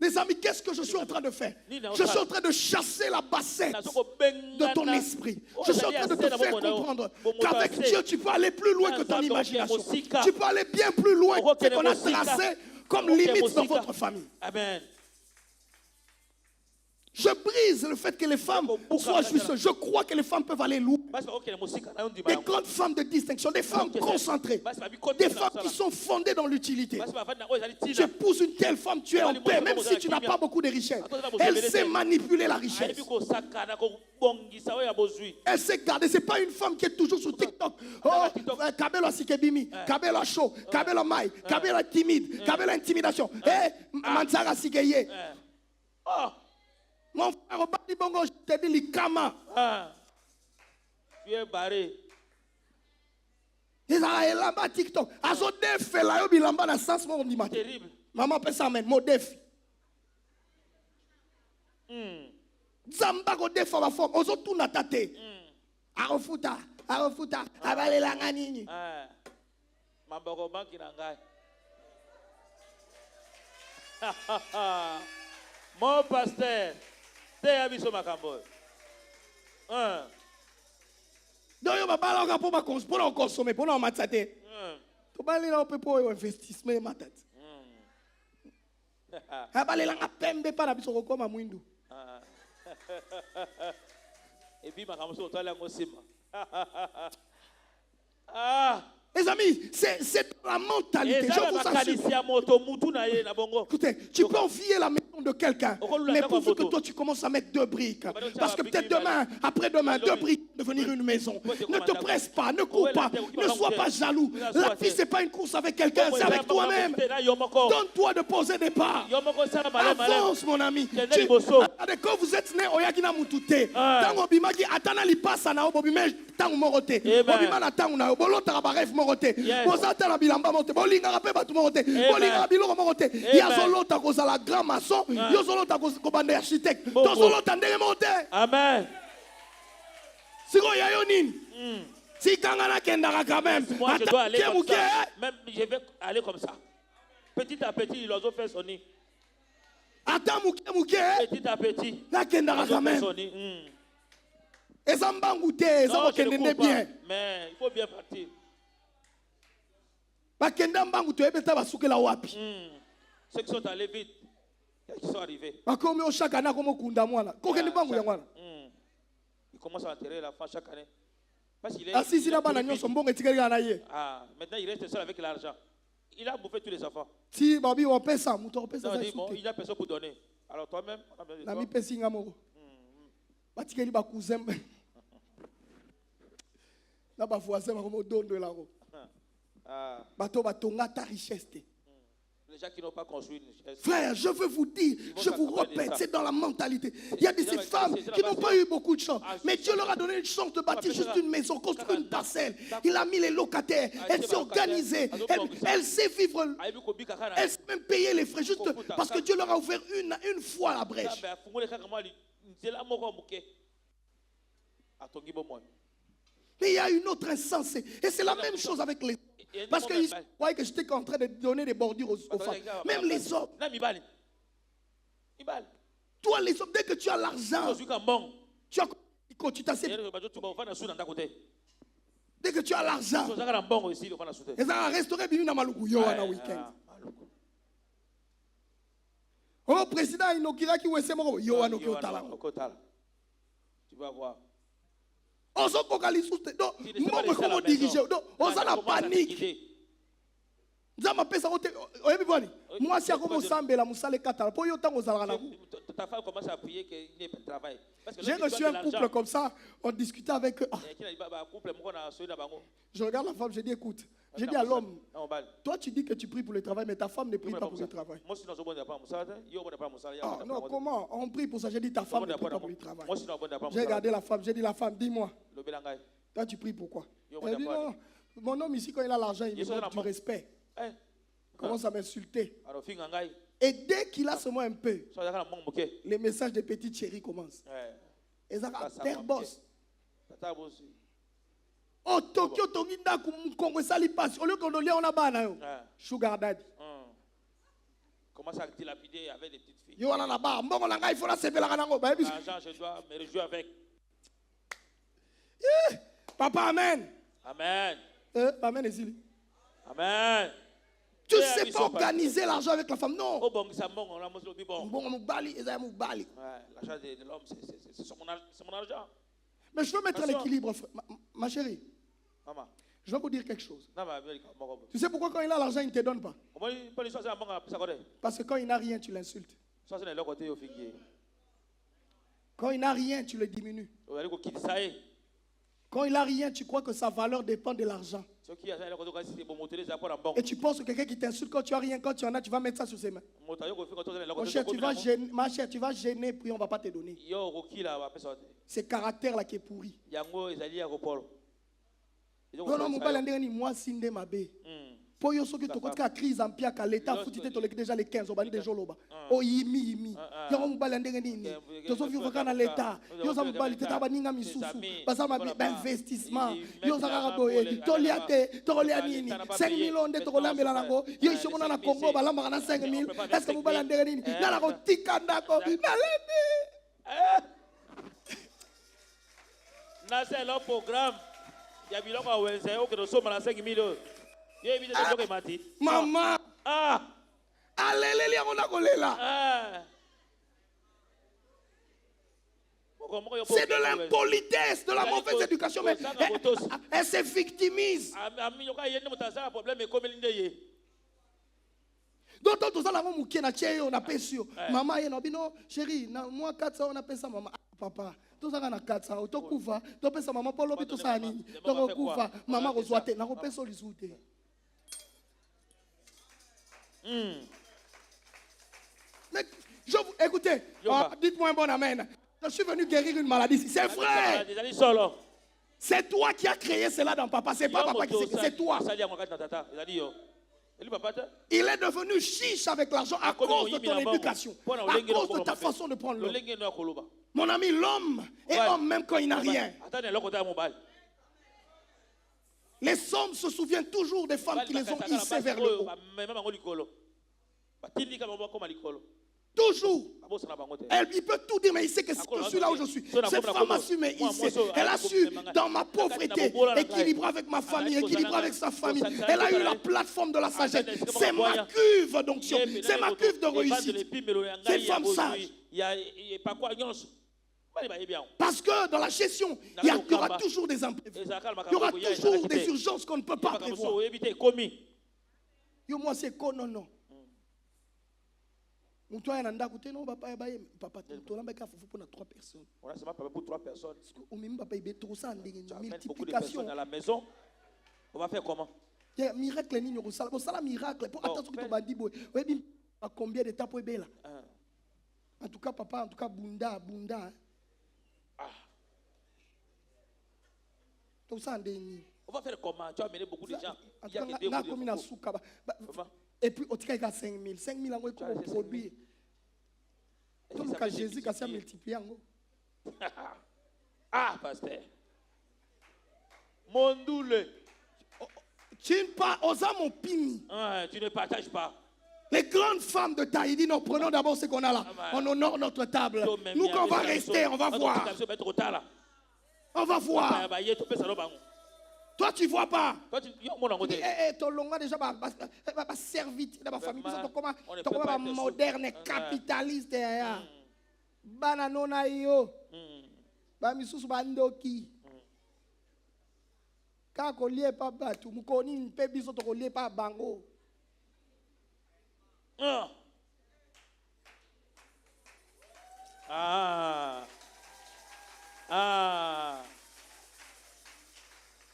Les amis, qu'est-ce que je suis en train de faire? Je suis en train de chasser la bassesse de ton esprit. Je suis en train de te faire comprendre qu'avec Dieu, tu peux aller plus loin que ton imagination. Tu peux aller bien plus loin que ce qu'on a tracé comme limite dans votre famille. Amen. Je brise le fait que les femmes soient juste. Je crois que les femmes peuvent aller loin. Des grandes femmes de distinction, des femmes concentrées, des femmes qui sont fondées dans l'utilité. Tu épouses une telle femme, tu es en paix, même si tu n'as pas beaucoup de richesse. Elle sait manipuler la richesse. Elle sait garder. Ce n'est pas une femme qui est toujours sur TikTok. Oh, Kabelo Sikebimi, Kabelo Show, Kabelo Mai, Kabelo timide, Kabelo intimidation. Mansara Sikeye. Mon frère, au Bali Bongo, je te dis l'ikama. Tu es barré. Ils ont lamba TikTok. Azo def la yo bilamba na sens mo ndima. Terrible. Maman peut ça men mo def. Zamba ko def ba forme. Ozo tout na tate. Arofuta, abalela nganini. Maboko banki na ngai. Mon pasteur. Donc, on va pas pour consommer, pour nous matsate. Tu vas aller là pour investissement matat. Abalela nga pembe pa na biso ko ma mwindu. Et puis, ma camarade, toi, là, ah. Les amis, c'est la mentalité. Je vous assure. Écoutez, tu peux envier la maison de quelqu'un, mais pourvu que toi tu commences à mettre 2 briques. Parce que peut-être demain, après-demain, 2 briques vont devenir une maison. Ne te presse pas, ne cours pas, ne sois pas jaloux. La vie, ce n'est pas une course avec quelqu'un, c'est avec toi-même. Donne-toi de poser des pas. Avance, mon ami. Quand vous êtes né, oyakina mutute. Tango bimaki atana lipasa na obobime tango morote. Bobima na tango na obolota rabaref morote. Bozata na bilamba morote. Bolinga rape batu morote. Bolinga biloko morote. Yazolota kozala grand maçon, yazolota kobanda architecte. Tozolota ndenge morote. Amen. Siko yayo nini? Si kangana kendaka quand même. Moi je dois aller comme ça. Même je vais aller comme ça. Petit à petit, l'oiseau fait son nid. Attends, petit à petit. La kendaka quand même. Et ça m'bangoute, ça va bien. Mais il faut bien partir. Bakenda mbangoute, ebeta basuke la wapi. Ceux qui sont allés vite, qui sont arrivés. Bakomi o chaque année comme kunda mwana. Kokeni bangu ya mwana. Il commence à enterrer la femme chaque année. Parce qu'il est. Ah si na bana nyonso mbongo etikeli na ye. Ah, maintenant il reste seul avec l'argent. Il a bouffé tous les enfants. Si babi on paie ça, muto on paie ça. Bon, il a personne pour donner. Alors toi-même, on a besoin de toi. La mi pesi ngamo. Batikeli ba cousin. Na ba voisin ba comme dondo la ro. Bato batonga ta richesse. Les gens qui n'ont pas construit une richesse. Frère, je veux vous dire, je vous répète, c'est dans la mentalité. Il y a ces femmes qui n'ont pas eu beaucoup de chance, mais Dieu leur a donné une chance de bâtir juste une maison, construire une parcelle. Il a mis les locataires, elle s'est organisée, elle sait vivre, elle sait même payer les frais juste parce que Dieu leur a ouvert une fois la brèche. Mais il y a une autre insensée. Et c'est la même chose avec les... Parce qu'ils croyaient que j'étais en train de donner des bordures aux femmes. Même les hommes. Toi, les hommes, dès que tu as l'argent, tu t'assieds. Dès que tu as l'argent, ils ont un restaurant dans Maluku, un week-end. Oh, président, il n'a qui est mort, tu vas voir. On s'en focalise sur comment diriger. On s'en a panique. Moi, si ta femme commence à prier qu'il n'y ait pas de travail. J'ai reçu un couple comme ça, on discutait avec eux. Je regarde la femme, je dis écoute, j'ai dit à l'homme, toi tu dis que tu pries pour le travail, mais ta femme ne prie pas pour le travail. Ah, non, comment? On prie pour ça, j'ai dit ta femme ne prie pas pour le travail. J'ai regardé la femme, j'ai dit la femme, dis-moi, toi tu pries pourquoi? Elle dit non, mon homme ici quand il a l'argent, il me montre du respect. Commence à m'insulter. Et dès qu'il a seulement un peu, les messages des petites chéries commencent. Et ça va faire boss. Oh, Tokyo, Toginda, Congo, Sali passe. Au lieu qu'on on a bana. Sugar daddy. Commence à dilapider avec des petites filles. Yo, on a bas. Bon, on a il faut la seper la rango. L'argent, je dois me réjouir avec. Papa, amen. Amen. Amen, ici. Amen. Tu ne sais pas organiser l'argent avec la femme, non. Bon, l'argent de l'homme, c'est mon argent. Mais je veux mettre un équilibre, ma chérie. Maman. Je vais vous dire quelque chose. Tu sais pourquoi quand il a l'argent, il ne te donne pas? Parce que quand il n'a rien, tu l'insultes. Quand il n'a rien, tu le diminues. Quand il n'a rien, tu crois que sa valeur dépend de l'argent. Et tu penses que quelqu'un qui t'insulte, quand tu n'as rien, quand tu en as, tu vas mettre ça sur ses mains. Mon cher, ma chère, tu vas gêner, puis on ne va pas te donner. C'est ce caractère-là qui est pourri. Non, non, moi, Sinde Mabé. Pour yo soki to kotika crise en pia ka l'état fouti te toleki déjà les 15 obani déjà loba o yimi yo mo bala ndenge nini to so fi fokana l'état yo sa mbali te taba ninga misusu basa ma investissement yo sa ka boye to liate to lia nini 5 millions de to kolambela nango yo ishomona na Congo balamba na 5 000 est-ce que mo bala ndenge nini na la ko tika ndako na lebe na c'est le programme ya biloko a wenze o que no soma na 5 millions. Maman, alléluia, on a collé là. C'est de l'impolitesse, de la mauvaise éducation. Mais elle se victimise. D'autant que nous avons dit que maman est non, chérie, moi 400 on appelle ça maman. Papa, tout ça na 400, to kufa, to pesa maman pour lobi to ça ni, to kufa, maman rezoite, na repé so lisouté. Mais écoutez, dites-moi un bon amen. Je suis venu guérir une maladie. C'est vrai. C'est toi qui as créé cela dans papa. C'est pas papa qui c'est toi. Il est devenu chiche avec l'argent à cause de ton éducation, à cause de ta façon de prendre l'homme. Mon ami, l'homme est homme même quand il n'a rien. Les hommes se souviennent toujours des femmes qui les ont hissées vers le haut. Toujours. Il peut tout dire, mais il sait que je suis là où je suis. Cette femme a su m'hisser. Elle a su, dans ma pauvreté, équilibrer avec ma famille, équilibrer avec sa famille. Elle a eu la plateforme de la sagesse. C'est ma cuve d'onction. C'est ma cuve de réussite. C'est une femme sage. Parce que dans la gestion, il y aura toujours des imprévus. Il y aura toujours des urgences qu'on ne peut pas prévoir. Yo, moi, c'est quoi, non, non. Papa, tu as 3 personnes. On a seulement pour 3 personnes. Multiplication. Dans la maison, on va faire comment? Miracle, miracle. Combien de temps pour là? En tout cas, papa, en tout cas, Bunda. Tout ça, on va faire comment? Tu as amené beaucoup de gens. Et puis, au cas 5 000. 5 000 euros comme produit. Donc, quand Jésus a multiplié. Ah, pasteur. Mon doule. Tu ne partages pas. Les grandes femmes de Tahiti, nous prenons d'abord ce qu'on a là. On honore notre table. Nous, quand on va rester, on va voir. On va voir. Toi, tu ne vois pas. Ton longa déjà servite dans ma famille. Tu es moderne, capitaliste. Bananona yo. Bamisusu bandoki. Quand on lie pas batou, nous connaissons une peu biso to lie pas bango.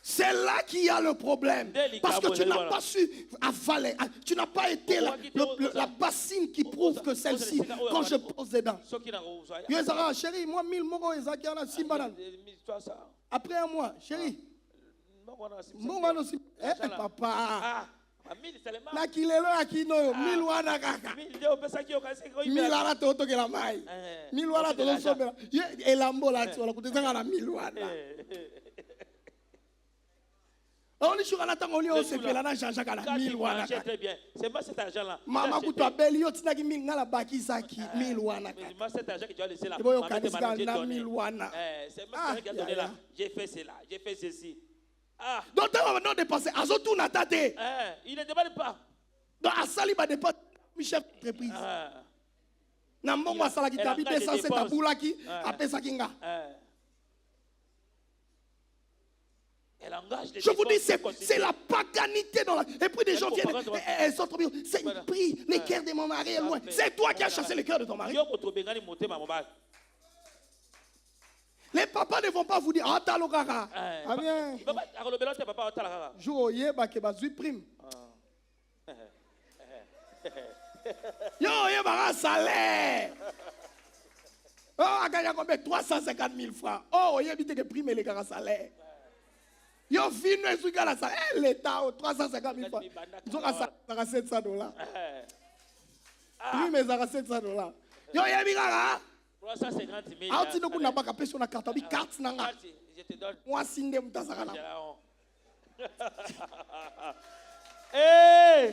C'est là qu'il y a le problème. Parce que tu n'as pas su avaler. Tu n'as pas été la bassine qui prouve que celle-ci, quand je pose dedans. Chérie, moi, 1000 mots, après un mois, chérie. Papa. Na kilelo akino 1000 wana kaka 1000 wana toto ke la mai 1000 wana toto sobela elambo la tsola kutezanga na 1000 wana on est sur la table on est sepela na Jean-Jacques na 1000 wana très bien c'est pas cet argent là mama kuto abeli yo tinaki 1000 ngala bakisaki 1000 wana c'est pas cet argent que tu as laissé là boyo kanisa na 1000 wana c'est pas ce que tu as donné là j'ai fait cela j'ai fait ceci. Donc, tu vas maintenant dépenser. Azotou n'a pas été. Il ne demande pas. Donc, Asali va dépenser. Chef d'entreprise. Nambongo Asala qui t'habite, ça c'est ta boula qui appelle ça kinga. Je vous dis, c'est la paganité dans la. Et puis des gens viennent, elles sont trop bien. C'est pris les cœurs de mon mari est loin. C'est toi qui as chassé le cœur de ton mari. Les papas ne vont pas vous dire, ah, t'as le gaga. Ah bien. Jour yeba ke bazui prime. Yo, yeba salaire. Oh, a gagné combien? 350 000 francs. Oh, yebite que prime les gars salaire. Yo, fini ce gars là salaire. L'État, 350 000 francs. Ils ont à 700 $. Prime est à 700 $. Yo, yebi gaga. 350 000. Ah, tu n'as pas capé sur la carte. Carte nanga. Je te donne. Moi, sinde mutasakana. Eh!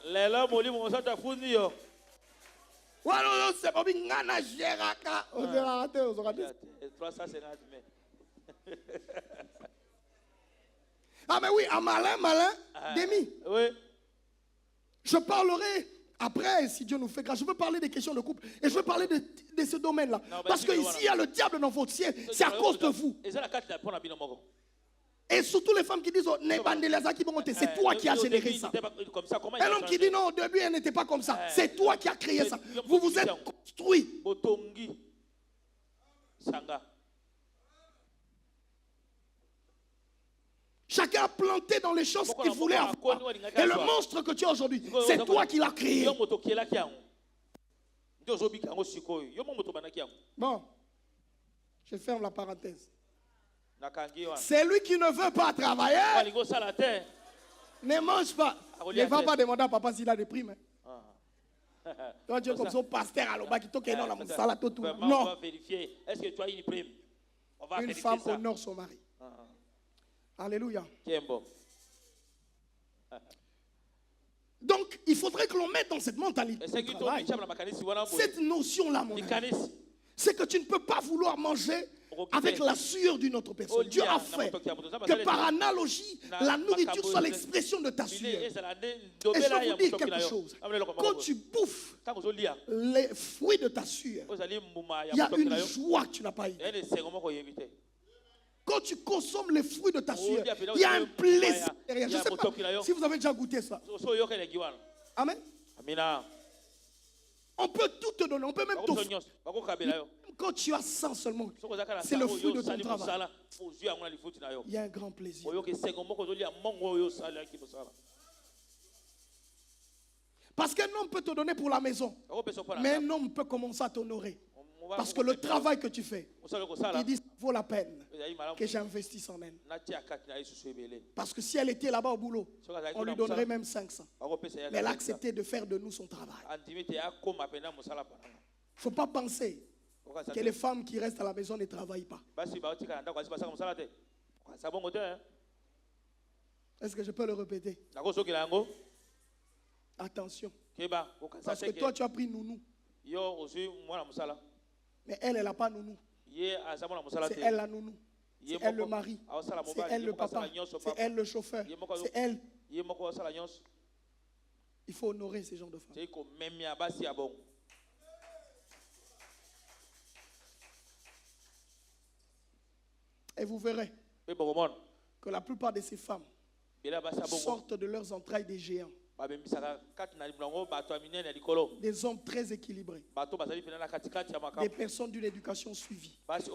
Les hommes ont dit mon sang t'a fourni yo. Voilà, c'est pas bien ngana géraka. On va rater, on va rater. 350 000. Ah mais oui, un malin, Demi. Oui. Je parlerai Après, si Dieu nous fait grâce, je veux parler des questions de couple. Et je veux parler de ce domaine-là. Parce que ici, il y a le diable dans votre ciel. C'est à cause de vous. Et surtout les femmes qui disent, c'est toi qui as généré ça. Un homme qui dit, non, au début, elle n'était pas comme ça. C'est toi qui as créé ça. Vous vous êtes construit. Chacun a planté dans les choses qu'il voulait avoir. Et le monstre que tu as aujourd'hui, c'est toi qui l'as créé. Bon, je ferme la parenthèse. Celui qui ne veut pas travailler ne mange pas. Ne va pas demander à papa s'il a des primes. Toi, tu es comme son pasteur à l'oba qui toque non la moussala tout. Non. On va vérifier. Est-ce que tu as une prime? Une femme honore son mari. Alléluia. Donc, il faudrait que l'on mette dans cette mentalité de travail, cette notion-là, mon ami, c'est que tu ne peux pas vouloir manger avec la sueur d'une autre personne. Dieu a fait que par analogie, la nourriture soit l'expression de ta sueur. Et je vais vous dire quelque chose. Quand tu bouffes les fruits de ta sueur, il y a une joie que tu n'as pas eue. Quand tu consommes les fruits de ta sueur, il y a un plaisir derrière. Je ne sais pas si vous avez déjà goûté ça. Amen. On peut tout te donner, on peut même t'offrir. Quand tu as 100 seulement, c'est le fruit de ton travail. Il y a un grand plaisir. Parce qu'un homme peut te donner pour la maison, mais un homme peut commencer à t'honorer. Parce que le travail que tu fais, il dit, ça vaut la peine que j'investisse en elle. Parce que si elle était là-bas au boulot, on lui donnerait même 500. Mais elle a accepté de faire de nous son travail. Il ne faut pas penser que les femmes qui restent à la maison ne travaillent pas. Est-ce que je peux le répéter? Attention. Parce que toi, tu as pris nounou. Mais elle n'a pas nounou. C'est elle la nounou. C'est elle le mari. C'est elle le papa. C'est elle le chauffeur. C'est elle. Il faut honorer ces gens de femmes. Et vous verrez que la plupart de ces femmes sortent de leurs entrailles des géants. Des hommes très équilibrés. Des personnes d'une éducation suivie. Parce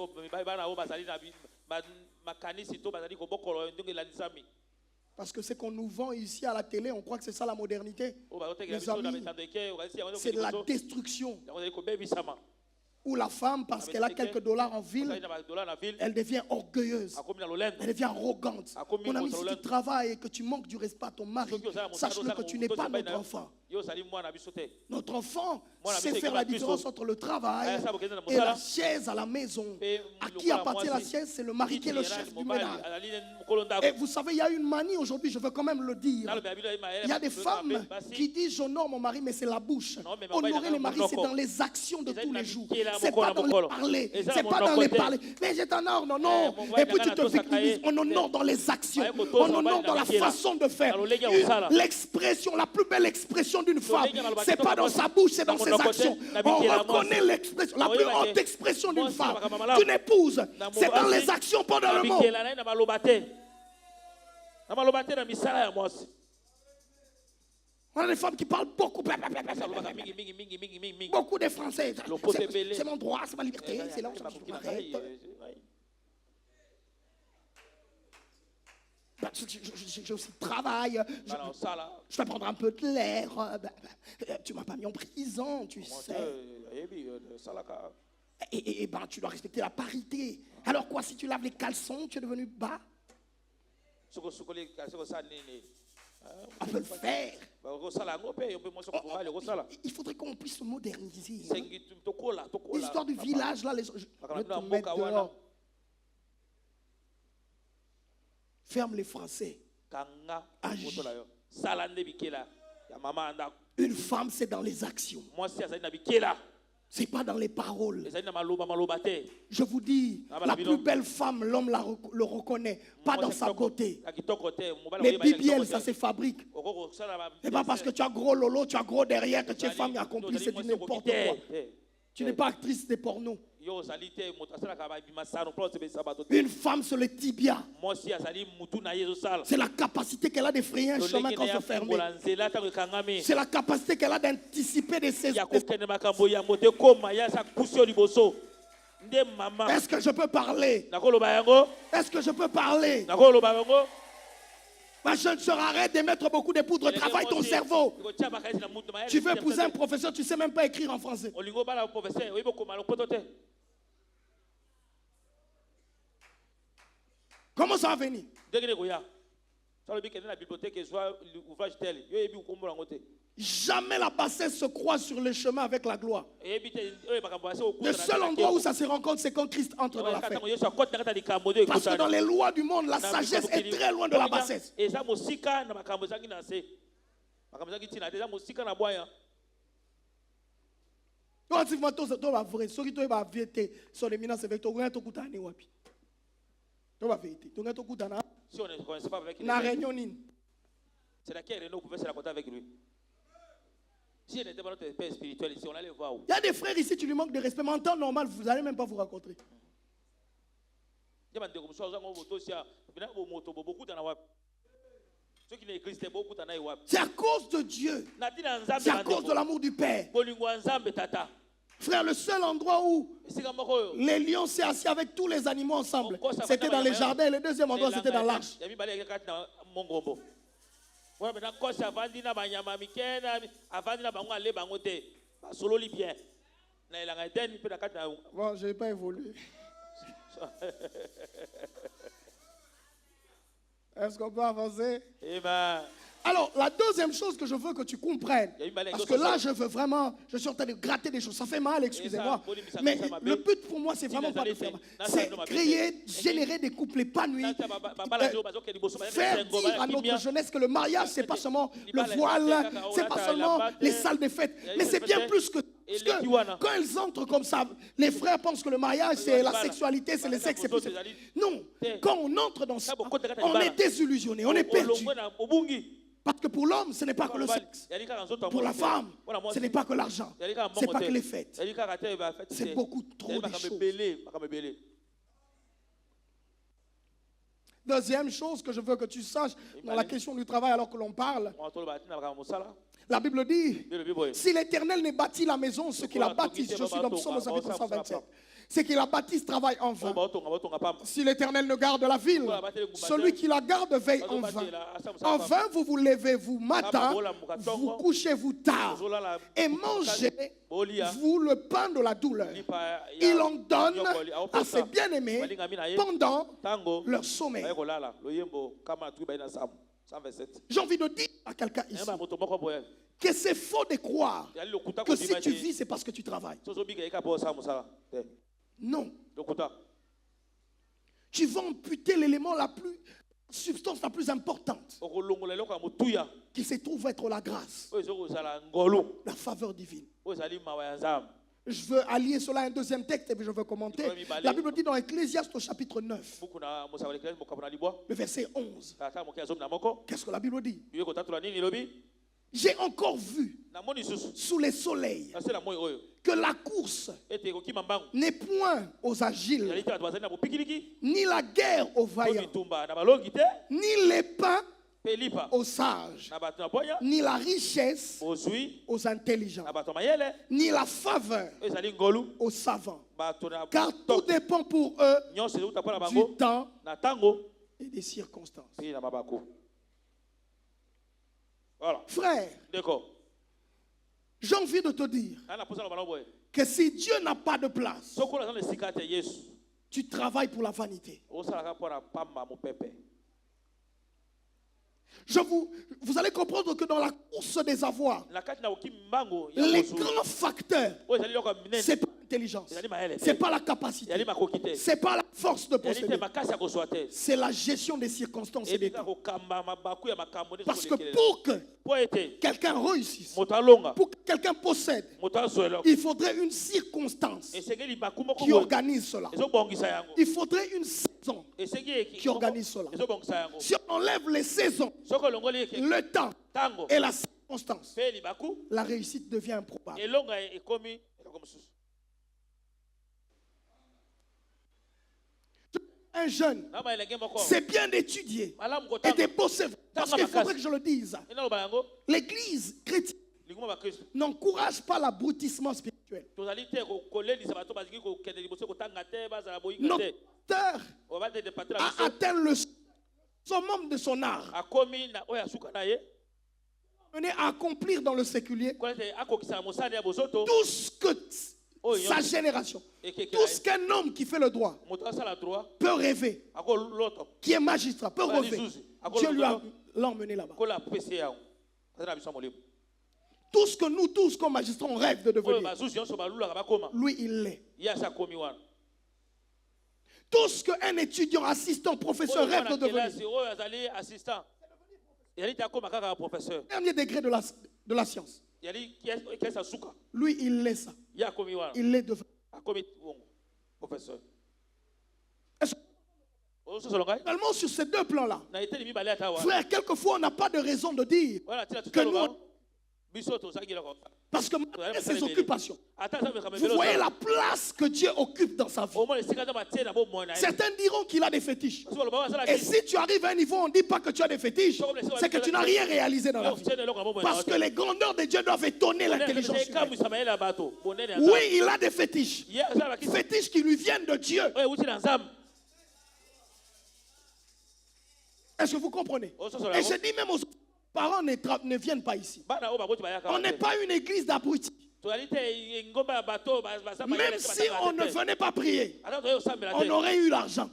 que ce qu'on nous vend ici à la télé, on croit que c'est ça la modernité. Les amis, c'est de la destruction. Où la femme, parce qu'elle a quelques dollars en ville, elle devient orgueilleuse. Elle devient arrogante. Mon ami, si tu travailles et que tu manques du respect à ton mari, sache-le que tu n'es pas notre enfant. Notre enfant sait faire la différence entre le travail et la chaise à la maison. À qui appartient la chaise? C'est le mari qui est le chef du ménage. Et vous savez, il y a une manie aujourd'hui, je veux quand même le dire. Il y a des femmes qui disent j'honore mon mari, mais c'est la bouche. Honorer le mari, c'est dans les actions de tous les jours. C'est pas dans les parler. C'est pas dans les parler. Mais je t'honore, non, non. Et puis tu te victimises. On honore dans les actions. On honore dans la façon de faire. L'expression, la plus belle expression d'une femme, c'est pas dans sa bouche, c'est dans ses actions. On reconnaît l'expression, la plus haute expression d'une femme, d'une épouse, c'est dans les actions, pas dans le mot. On a des femmes qui parlent beaucoup. Beaucoup de Français. C'est mon droit, c'est ma liberté. C'est là où je m'arrête. J'ai aussi travail. Je vais prendre un peu de l'air. Tu m'as pas mis en prison, tu sais. Et ben, tu dois respecter la parité. Alors quoi, si tu laves les caleçons, tu es devenu bas? On peut le faire. Il faudrait qu'on puisse se moderniser. L'histoire du village, là, je vais te mettre dehors. Ferme les Français. Agis. Une femme, c'est dans les actions. Ce n'est pas dans les paroles. ezali na maloba maloba te. Je vous dis, Ah, bah, la la plus belle femme, l'homme le reconnaît, pas dans Mwasi sa kitoko- beauté. ya kitoko te, mobali Les oyeba ya BBL, kitoko ça te. se fabrique. Okoko kosala ba- C'est pas parce que tu as gros lolo, tu as gros derrière, que tu es Ozali- femme accomplie, ozali c'est du mwasi okoki n'importe te, quoi. te. Tu n'es pas actrice de porno. Yo ozali te, moto asalaka babimasano mpo osepelisa bato te. Une femme sur le tibia, Mwasi azali mutu na ye ezosala. c'est la capacité qu'elle a de frayer un chemin Lolenge quand na se ya fermer. fungola nzela ntango ekangami. C'est la capacité qu'elle a d'anticiper de ses... Ya kokende makambo yango te koma ya sa kusi yo liboso. Nde mama. Est-ce que je peux parler? Nakoloba yango. Est-ce que je peux parler? Nakoloba yango. Ma jeune sœur, arrête de mettre beaucoup de poudre. Travaille ton cerveau. Tu veux épouser un professeur, tu ne sais même pas écrire en français. Comment ça va venir? Jamais la bassesse se croise sur le chemin avec la gloire. Le seul endroit où ça se rencontre, c'est quand Christ entre dans la fête. Parce que dans les lois du monde, la sagesse est très loin de la bassesse. Si on ne se connaissait pas avec lui, c'est laquelle réunion pouvait se raconter avec lui. Si elle n'était pas notre père spirituel ici, on allait voir où. Il y a des frères ici, tu lui manques de respect, mais en temps normal, vous n'allez même pas vous rencontrer. C'est à cause de Dieu. C'est à cause de l'amour du Père. Frère, le seul endroit où les lions s'est assis avec tous les animaux ensemble, c'était dans les jardins. Et le deuxième endroit, c'était dans l'arche. Bon, je n'ai pas évolué. Est-ce qu'on peut avancer? Alors, la deuxième chose que je veux que tu comprennes, parce que là, je veux vraiment, je suis en train de gratter des choses. Ça fait mal, excusez-moi. Mais le but pour moi, c'est vraiment pas de faire mal. C'est créer, générer des couples épanouis. Faire dire à notre jeunesse que le mariage, c'est pas seulement le voile, c'est pas seulement les salles de fête, mais c'est bien plus que... Parce que quand ils entrent comme ça, les frères pensent que le mariage, c'est la sexualité, c'est le sexe. C'est plus... Non, quand on entre dans ça, on est désillusionné, on est perdu. Parce que pour l'homme, ce n'est pas que le sexe. Pour la femme, ce n'est pas que l'argent. Ce n'est pas que les fêtes. C'est beaucoup trop de choses. Deuxième chose que je veux que tu saches dans la question du travail alors que l'on parle, la Bible dit, si l'Éternel ne bâtit la maison, ceux qui la bâtissent, je suis dans Psaume 127, c'est qu'il la bâtisse travaille en vain. Si l'Éternel ne garde la ville, celui qui la garde veille en vain. En vain, vous vous levez, vous matin, vous couchez, vous tard, et mangez, vous, le pain de la douleur. Il en donne à ses bien-aimés pendant leur sommeil. J'ai envie de dire à quelqu'un ici que c'est faux de croire que si tu vis, c'est parce que tu travailles. Non. Tu vas amputer l'élément la substance la plus importante qui se trouve être la grâce, la faveur divine. Je veux allier cela à un deuxième texte et puis je veux commenter. La Bible dit dans Ecclésiaste au chapitre 9, le verset 11. Qu'est-ce que la Bible dit? J'ai encore vu sous les soleils que la course n'est point aux agiles, ni la guerre aux vaillants, ni l'épée aux sages, ni la richesse aux intelligents, ni la faveur aux savants, car tout dépend pour eux du temps et des circonstances. Frère, j'ai envie de te dire que si Dieu n'a pas de place, tu travailles pour la vanité. Vous allez comprendre que dans la course des avoirs, les grands facteurs, c'est pas l'intelligence. C'est pas la capacité. C'est pas la force de posséder. C'est la gestion des circonstances et des temps. Parce que pour que quelqu'un réussisse, pour que quelqu'un possède, il faudrait une circonstance qui organise cela. Il faudrait une saison qui organise cela. Si on enlève les saisons, le temps et la circonstance, la réussite devient improbable. Un jeune, c'est bien d'étudier et de bosser. Parce qu'il faudrait que je le dise. L'Église chrétienne n'encourage pas l'abrutissement spirituel. Notre pasteur a atteint le summum de son art. Mené à accomplir dans le séculier tout ce que sa génération, tout ce qu'un homme qui fait le droit peut rêver, qui est magistrat, peut rêver. Dieu lui a l'emmené là-bas. Tout ce que nous tous comme magistrats on rêve de devenir, lui il l'est. Tout ce qu'un étudiant, assistant, professeur rêve de devenir, dernier degré de la science, lui il l'est ça. Il l'est devant. Seulement sur ces deux plans-là, frère, quelquefois on n'a pas de raison de dire que nous, parce que malgré ses occupations, vous voyez la place que Dieu occupe dans sa vie. Certains diront qu'il a des fétiches. Et si tu arrives à un niveau où on ne dit pas que tu as des fétiches, c'est que tu n'as rien réalisé dans la vie. Parce que les grandeurs de Dieu doivent étonner l'intelligence humaine. Oui, il a des fétiches. Fétiches qui lui viennent de Dieu. Est-ce que vous comprenez? Et je dis même aux parents ne viennent pas ici. On n'est pas une église d'abrutis. Même si on ne venait pas prier, on aurait eu l'argent.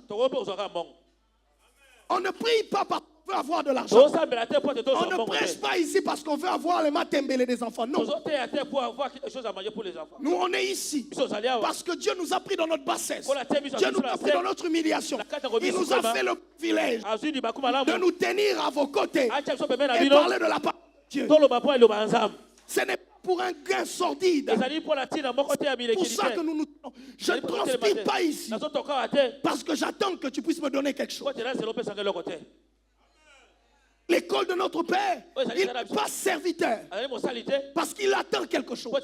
On ne prie pas parce qu'on veut avoir de l'argent. On ne prêche pas ici parce qu'on veut avoir les matembélés des enfants. Non. Nous, on est ici parce que Dieu nous a pris dans notre bassesse. Dieu nous a pris dans notre humiliation. Il nous a fait le privilège de nous tenir à vos côtés et parler de la part de Dieu. Ce n'est pas pour un gain sordide. C'est pour ça que nous je ne transpire pas ici parce que j'attends que tu puisses me donner quelque chose. L'école de notre Père, il n'est pas serviteur parce qu'il attend quelque chose.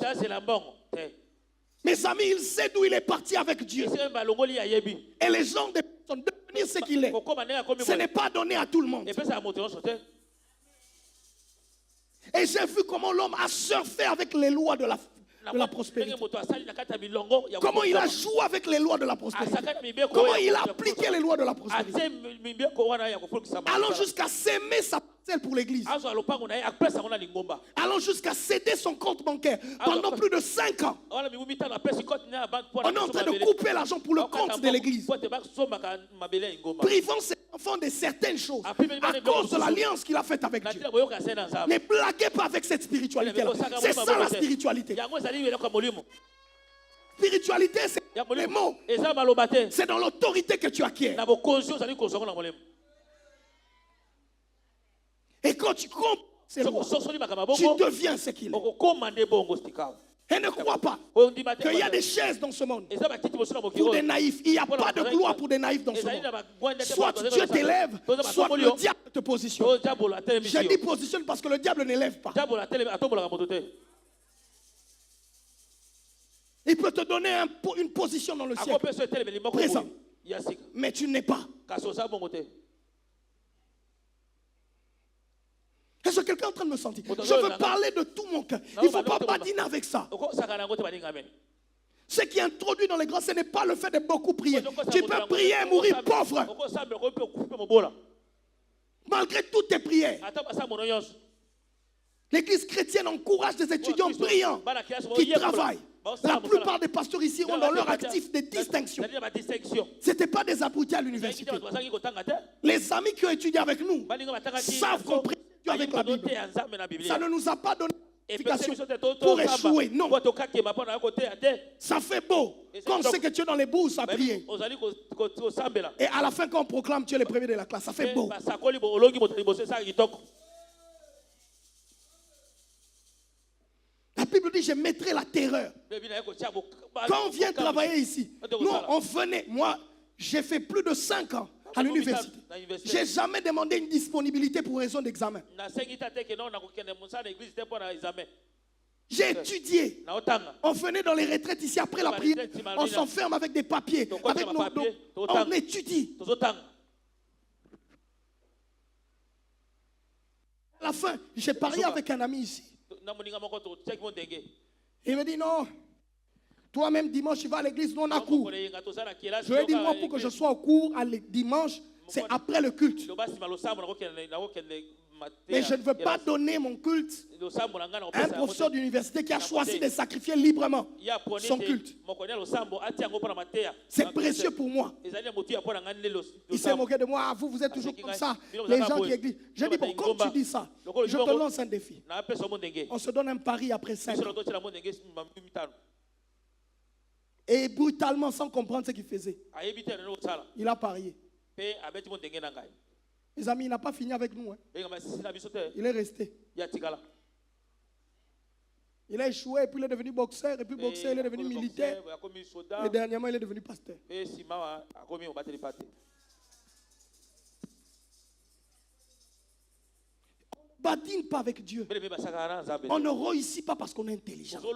Mes amis, il sait d'où il est parti avec Dieu. Et les gens de personnes devenir ce qu'il est, ce n'est pas donné à tout le monde. Et j'ai vu comment l'homme a surfé avec les lois de la prospérité. Comment il a joué avec les lois de la prospérité. Comment il a appliqué les lois de la prospérité. Allons jusqu'à s'aimer sa parcelle pour l'église. Allons jusqu'à céder son compte bancaire pendant plus de 5 ans. On est en train de couper l'argent pour le compte de l'église. Privant ses enfants de certaines choses à cause de l'alliance qu'il a faite avec Dieu. Ne blaguez pas avec cette spiritualité-là. C'est ça la spiritualité. Spiritualité, c'est les mots. C'est dans l'autorité que tu acquiers. Et quand tu comprends ces lois, tu deviens ce qu'il est. Et ne crois pas qu'il y a des chaises dans ce monde pour des naïfs. Il n'y a pas de gloire pour des naïfs dans ce monde. Soit Dieu t'élève, soit le diable te positionne. Je dis positionne parce que le diable n'élève pas. Il peut te donner une position dans le ciel présent. Mais tu n'es pas. Est-ce que quelqu'un est en train de me sentir? Je veux parler de tout mon cœur. Il ne faut pas badiner avec ça. Ce qui est introduit dans les grands, ce n'est pas le fait de beaucoup prier. Tu peux prier et mourir pauvre. Malgré toutes tes prières. L'Église chrétienne encourage des étudiants brillants qui travaillent. La plupart des pasteurs ici ont dans leur actif des distinctions. Ce n'étaient pas des abrutis à l'université. Les amis qui ont étudié avec nous savent qu'on prie avec la Bible. Ça ne nous a pas donné pour échouer. Non. Ça fait beau. Quand on sait que tu es dans les bourses à prier. Et à la fin, quand on proclame tu es le premier de la classe, ça fait beau. La Bible dit, je mettrai la terreur. Quand on vient travailler ici, nous, on venait, moi, j'ai fait plus de 5 ans à l'université. Je n'ai jamais demandé une disponibilité pour raison d'examen. J'ai étudié. On venait dans les retraites ici après la prière. On s'enferme avec des papiers. Avec on étudie. À la fin, j'ai parlé avec un ami ici. Il me dit non. Toi-même, dimanche, tu vas à l'église, non, on a cours. Je lui ai dit, moi, pour que je sois au cours dimanche, c'est après le culte. Mais je ne veux pas donner mon culte à un professeur d'université qui a choisi de sacrifier librement son culte. C'est précieux pour moi. Il s'est moqué de moi. Ah, vous êtes toujours comme ça. Les gens qui église. Je dis, bon, comme tu dis ça, je te lance un défi. On se donne un pari après 5 ans. Et brutalement, sans comprendre ce qu'il faisait, il a parié. Les amis, il n'a pas fini avec nous. Hein. Il est resté. Il a échoué, et puis il est devenu boxeur, et puis boxeur, il est devenu militaire. Et dernièrement, il est devenu pasteur. On ne badine pas avec Dieu. On ne réussit pas parce qu'on est intelligent. Oh,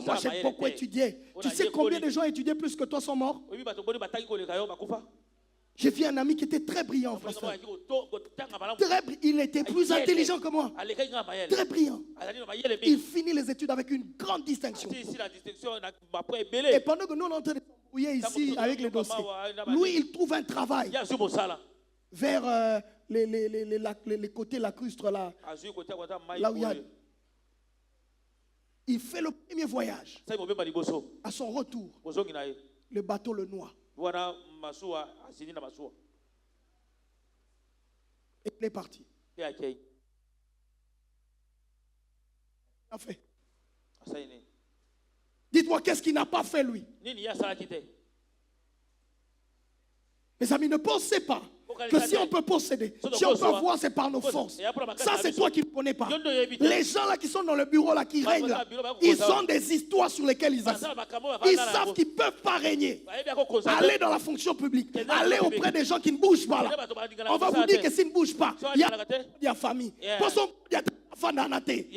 moi, j'ai beaucoup étudié. Tu sais combien de gens étudiés plus que toi sont morts? J'ai vu un ami qui était très brillant, frère. Il était plus intelligent que moi. Très brillant. Il finit les études avec une grande distinction. Et pendant que nous, on est en train de fouiller ici avec les dossiers, lui, il trouve un travail vers les côtés lacustres là. Là où il y a. Il fait le premier voyage. À son retour, le bateau le noie. Et il est parti. Il a fait. Dites-moi, qu'est-ce qu'il n'a pas fait lui? Mes amis, ne pensez pas que si on peut posséder, si on peut avoir, c'est par nos forces. Ça, c'est toi qui ne connais pas. Les gens là qui sont dans le bureau, là, qui règnent, là, ils ont des histoires sur lesquelles ils assistent. Ils savent qu'ils ne peuvent pas régner. Allez dans la fonction publique. Allez auprès des gens qui ne bougent pas là. On va vous dire que s'ils ne bougent pas, il y a famille. Parce qu'il y a des enfants dans la tête.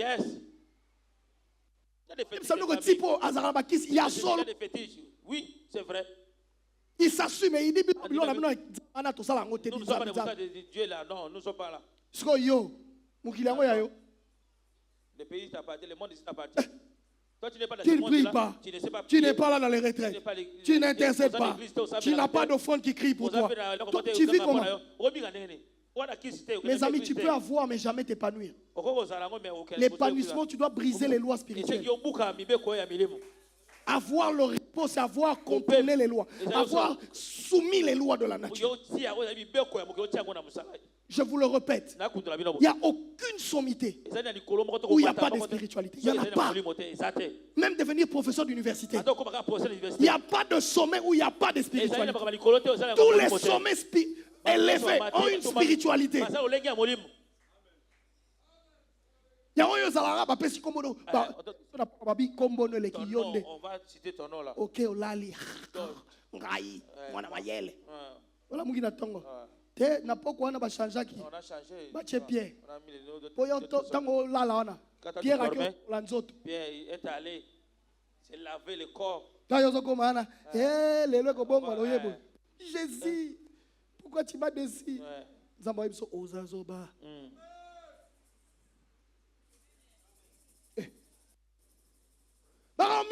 Oui, c'est vrai. Il s'assume et il dit Dieu là, non, nous ne sommes pas là. Le pays t'appartient, le monde ici t'appartient. Toi, tu n'es pas là. Tu ne pries pas. Tu n'es pas là dans les retraites. Tu n'intercèdes pas. Tu n'as pas d'offrande qui crie pour toi. Tu vis comment? Mes amis, tu peux avoir mais jamais t'épanouir. L'épanouissement, tu dois briser les lois spirituelles. Avoir le repos, c'est avoir contrôlé les lois. Avoir soumis les lois de la nature. Je vous le répète, il n'y a aucune sommité où il n'y a pas de spiritualité. Il n'y en a pas. Même devenir professeur d'université. Il n'y a pas de sommet où il n'y a pas de spiritualité. Tous les sommets élevés ont une spiritualité. On va citer ton nom là. Ok, olali. Ngai, mwana mayele. Voilà mugina tongo. Te na poko wana ba changea ki. On a changé. Ba che Pierre. On a mis les noms de Poyo tango lala wana. Pierre a la nzoto. Pierre est allé se laver le corps. Là yozo ko mana. Lelo ko bongo lo yebo. Jésus, pourquoi tu m'as déçu? Nzamba yebso ozazoba. Mon nom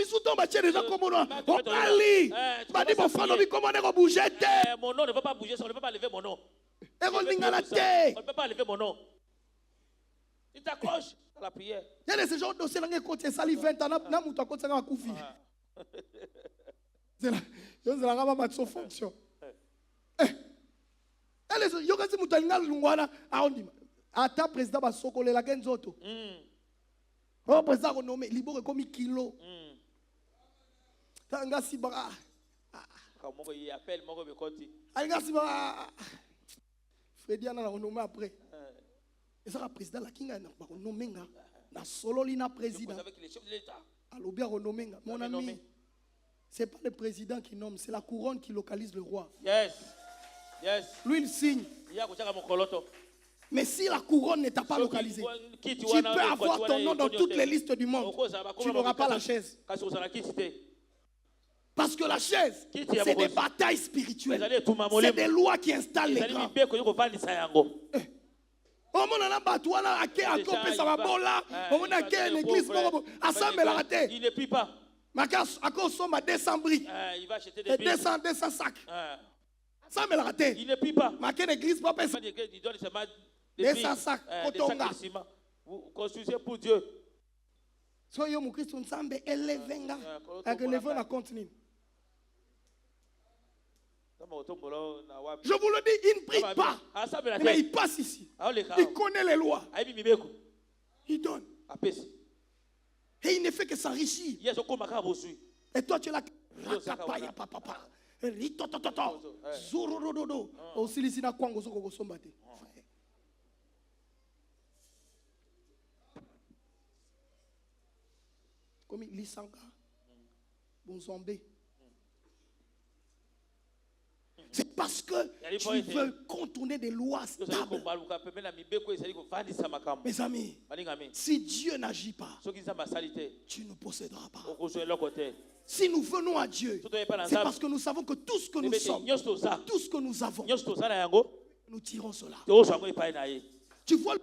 ne veut pas bouger, on ne peut pas lever mon nom. On ne peut pas lever mon nom. Il t'accroche à la prière. Il y a des gens qui ont sali 20 ans, na mutu akotsa nga kufi. C'est la fonction. Yo kasi mutu alinga lungwana aondima. Ata président ba sokolela kenzoto. Oh, président renommé, Libor comme kilo. Tanga Sibara. Comment il appelle mon côté. Anga Sibara. Freddy a renommé après. Et ça, le président, la Kinga n'a pas renommé. Na solo lina président. Avec les chefs de l'État. Alors bien renommé. Mon ami, c'est pas le président qui nomme, c'est la couronne qui localise le roi. Yes. Yes. Lui, il signe. Mais si la couronne n'est pas localisée, tu peux avoir ton nom dans toutes les listes du monde. Tu n'auras pas la chaise. Parce que la chaise, c'est des batailles spirituelles. C'est des lois qui installent les grands. On il ne prie pas. Il va acheter des 200 sacs. Ça me l'a raté. Il ne prie pas. Ma église pas personne. Il donne seulement des sacs. Des sacs de ciment. Vous construisez pour Dieu. Soyez mon Christ, on s'en met élevé. Avec le vent, on continue. Je vous le dis, il ne prie pas. Mais il passe ici. Il connaît les lois. Il donne. Et il ne fait que s'enrichir. Et toi, tu es là. Comme Lisanga, Bonzombe. C'est parce que tu veux contourner des lois stables. Mes amis, si Dieu n'agit pas, tu ne posséderas pas. Si nous venons à Dieu, c'est parce que nous savons que tout ce que nous sommes, tout ce que nous avons, nous tirons cela. Tu vois le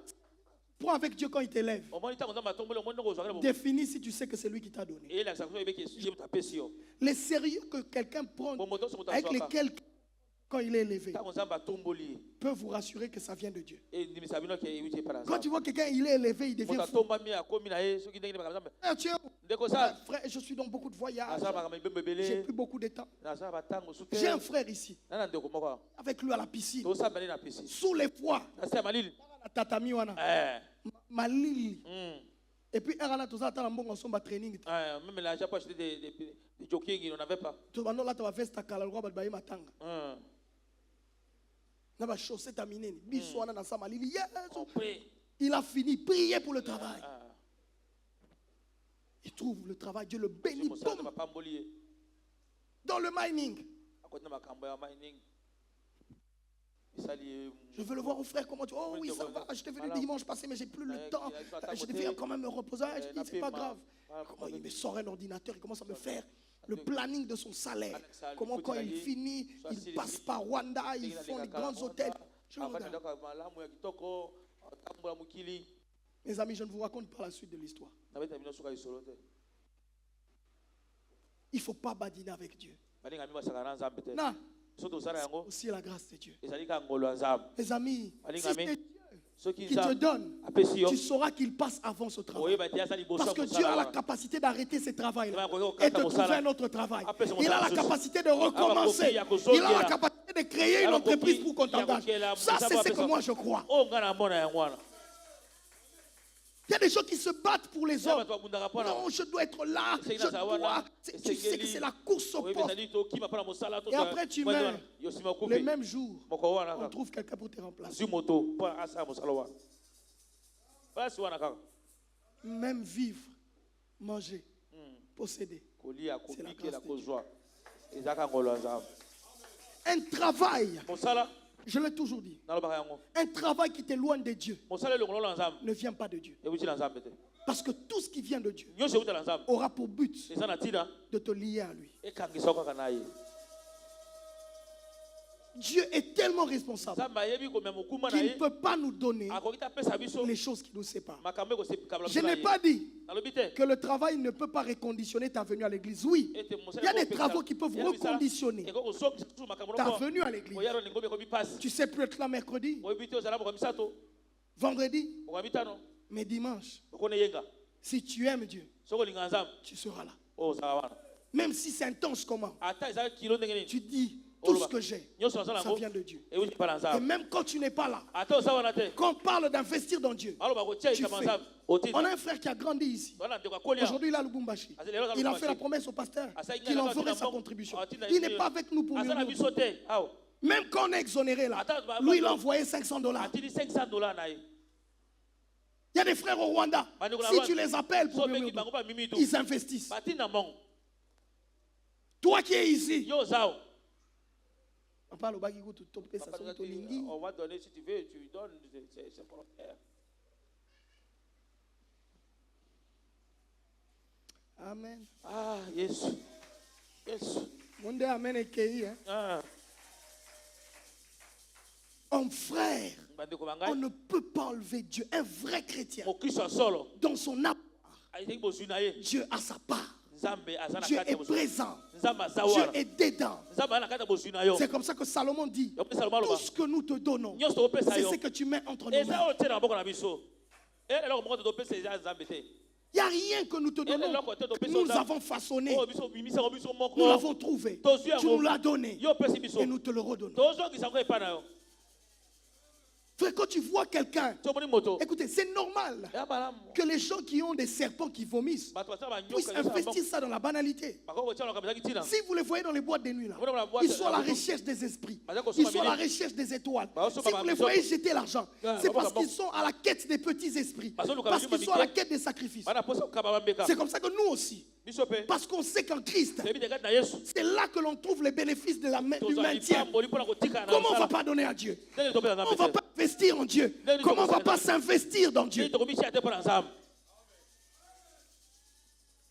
point avec Dieu quand il t'élève. Définis si tu sais que c'est lui qui t'a donné. Les sérieux que quelqu'un prend, avec lesquels quand il est élevé, peut vous rassurer que ça vient de Dieu. Quand tu vois quelqu'un, il est élevé, il devient fou. Frère, je suis dans beaucoup de voyages. J'ai plus beaucoup de temps. J'ai un frère ici. Avec lui à la piscine. Sous les poids. Tatami wana. Malili. Et puis, il y a un training. Même là, j'ai pas acheté des jogging, il n'en avait pas. Il a fini, prier pour le travail. Il trouve le travail, Dieu le bénit. Dans le mining. Je veux le voir au frère, comment tu... Oh oui, ça va, je t'ai venu dimanche passé, mais j'ai plus le temps. Je devais quand même me reposer. Je dis, c'est pas grave. Comment il me sort un ordinateur, il commence à me faire le planning de son salaire. Comment quand il finit, il passe par Rwanda, ils font les grands hôtels. Je regarde. Mes amis, je ne vous raconte pas la suite de l'histoire. Il ne faut pas badiner avec Dieu. Non. C'est aussi la grâce de Dieu. Mes amis, si c'est Dieu qui te donne, tu sauras qu'il passe avant ce travail. Parce que Dieu a la capacité d'arrêter ce travail-là et de trouver un autre travail. Il a la capacité de recommencer. Il a la capacité de créer une entreprise pour qu'on t'engage. Ça, c'est ce que moi je crois. Il y a des gens qui se battent pour les hommes. Non, je dois être là. Tu sais que c'est la course au poste. Et après, tu meurs. Le même jour, on trouve quelqu'un pour te remplacer. Même vivre, manger, posséder. C'est la grâce de Dieu. Un travail. Je l'ai toujours dit. Un travail qui t'éloigne de Dieu ne vient pas de Dieu. Parce que tout ce qui vient de Dieu aura pour but de te lier à lui. Dieu est tellement responsable qu'il ne peut pas nous donner les choses qui nous séparent. Je n'ai pas dit que le travail ne peut pas reconditionner ta venue à l'église. Oui, il y a des travaux qui peuvent reconditionner ta venue à l'église. Tu sais plus être là mercredi, vendredi, mais dimanche. Si tu aimes Dieu, tu seras là. Même si c'est intense comment. Tu dis, Tout ce que j'ai, ça vient de Dieu. Et même quand tu n'es pas là, quand on parle d'investir dans Dieu, tu fais. On a un frère qui a grandi ici. Aujourd'hui, il a le Lubumbashi. Il a fait la promesse au pasteur qu'il enverrait sa contribution. Il n'est pas avec nous pour nous. Même quand on est exonéré là, lui, il a envoyé $500. Il y a des frères au Rwanda. Si tu les appelles pour ils investissent. Toi qui es ici, on va donner si tu veux, tu donnes, c'est pour faire. Amen. Ah, yes. Yes. Amen est cueilli, hein? Un frère, on ne peut pas enlever Dieu. Un vrai chrétien, dans son âme, Dieu a sa part. Dieu est présent. Dieu est dedans. C'est comme ça que Salomon dit, tout ce que nous te donnons, c'est ce que tu mets entre nos mains. Il n'y a rien que nous te donnons que nous avons façonné. Nous l'avons trouvé. Tu nous l'as donné. Et nous te le redonnons. Frère, quand tu vois quelqu'un, écoutez, c'est normal que les gens qui ont des serpents qui vomissent puissent investir ça dans la banalité. Si vous les voyez dans les boîtes de nuit, là, ils sont à la recherche des esprits. Ils sont à la recherche des étoiles. Si vous les voyez jeter l'argent, c'est parce qu'ils sont à la quête des petits esprits. Parce qu'ils sont à la quête des sacrifices. C'est comme ça que nous aussi. Parce qu'on sait qu'en Christ, c'est là que l'on trouve les bénéfices de du maintien. Comment on ne va pas donner à Dieu? On ne va pas investir en Dieu. Comment on ne va pas s'investir dans Dieu?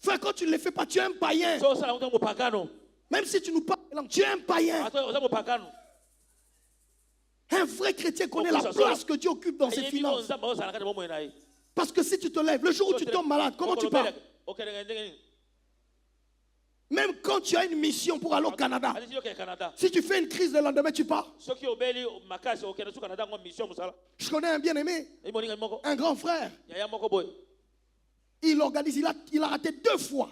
Frère, quand tu ne le fais pas, tu es un païen. Même si tu nous parles, tu es un païen. Un vrai chrétien connaît la place que Dieu occupe dans ses finances. Parce que si tu te lèves, le jour où tu tombes malade, comment tu parles? Même quand tu as une mission pour aller au Canada, si tu fais une crise le lendemain, tu pars. Je connais un bien-aimé, un grand frère. Il organise, il a raté 2 fois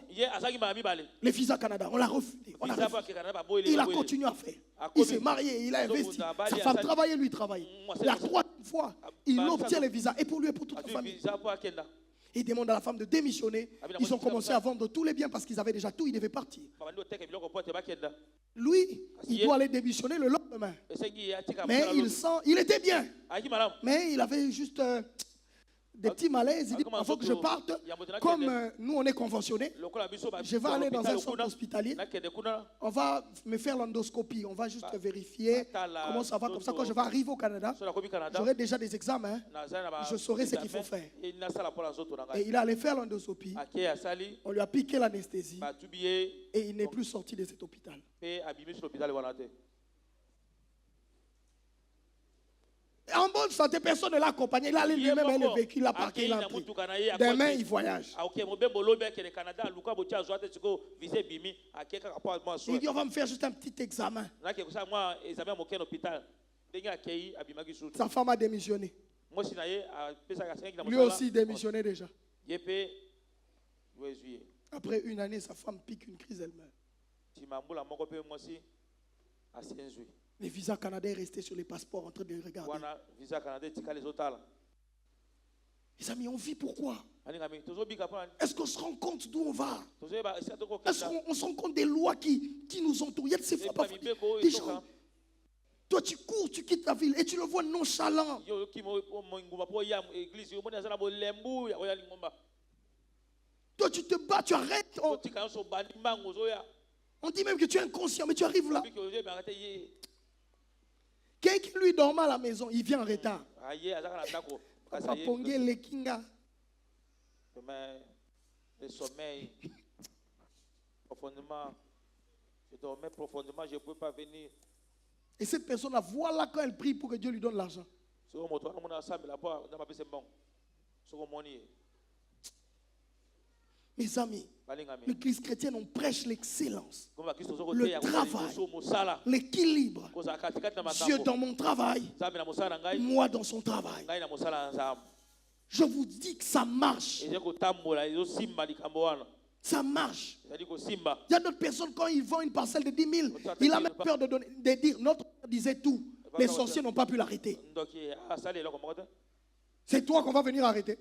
les visas Canada. On l'a refusé. Il a continué à faire. Il s'est marié, il a investi. Sa femme travaillait, lui travaillait. La 3e fois, il obtient les visas. Et pour lui et pour toute la famille. Il demande à la femme de démissionner. Ils ont commencé à vendre tous les biens parce qu'ils avaient déjà tout. Ils devaient partir. Lui, il doit aller démissionner le lendemain. Mais il était bien. Mais il avait juste des petits malaises. Il dit, il faut que je parte. Comme nous, on est conventionnés, je vais aller dans un centre hospitalier. On va me faire l'endoscopie. On va juste vérifier comment ça va. Comme ça, quand je vais arriver au Canada, j'aurai déjà des examens. Je saurai ce qu'il faut faire. Et il est allé faire l'endoscopie. On lui a piqué l'anesthésie. Et il n'est plus sorti de cet hôpital. En bonne santé, personne ne l'a accompagné. Il a lui-même le véhicule, il a parqué, il a pris. Demain, il voyage. Il dit, on va me faire juste un petit examen. Sa femme a démissionné. Lui aussi démissionné déjà. Après 1 année, sa femme pique une crise, elle meurt. Les visas canadiens restés sur les passeports en train de regarder. Les amis, on vit pourquoi? Est-ce qu'on se rend compte d'où on va? Est-ce qu'on se rend compte des lois qui nous entourent? Il y a de ces fois parfois des gens. Toi, tu cours, tu quittes ta ville et tu le vois nonchalant. Toi, tu te bats, tu arrêtes. On dit même que tu es inconscient, mais tu arrives là. Quelqu'un lui dormait à la maison, il vient en retard. Le sommeil, profondément, je dormais profondément, je ne pouvais pas venir. Et cette personne-là, voilà quand elle prie pour que Dieu lui donne l'argent. Mes amis, l'église chrétienne, on prêche l'excellence, le travail, l'équilibre. Dieu dans mon travail, moi dans son travail. Je vous dis que ça marche. Ça marche. ezali kosimba. Il y a d'autres personnes, quand ils vendent une parcelle de 10 000, il a même peur de dire, notre père disait tout. Les sorciers n'ont pas pu l'arrêter. C'est toi qu'on va venir arrêter.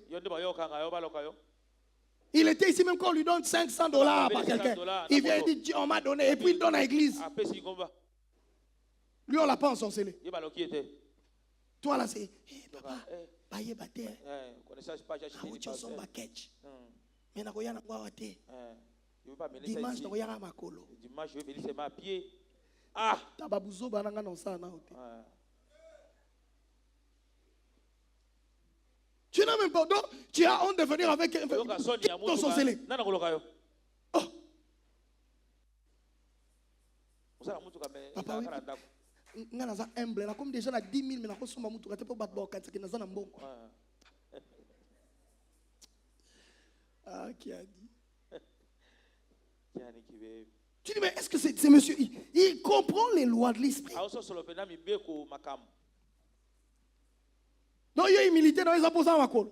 Il était ici même quand on lui donne $500 par quelqu'un. Il vient et dit, on m'a donné, et puis il donne à l'église. Lui, on ne l'a pas ensorcelé. Toi là, c'est, papa, baye bate. Mais na koya na kwa wate. Dimanche na koya na makolo. Dimanche je vais venir seulement à pied. Ah, tababuzo bananga non ça na hote. Tu n'as même pas donc tu as honte de venir avec ton sorcelé. Oh. Papa, oui. Ngana za humble là comme déjà na 10 000 mais na ko soma mutu ka te po batba ka tsaki na za na mbongo. Ah, qui a dit? Tu dis, mais est-ce que c'est monsieur? Il comprend les lois de l'esprit. Non, il y a une militaire dans les apostles à Makol.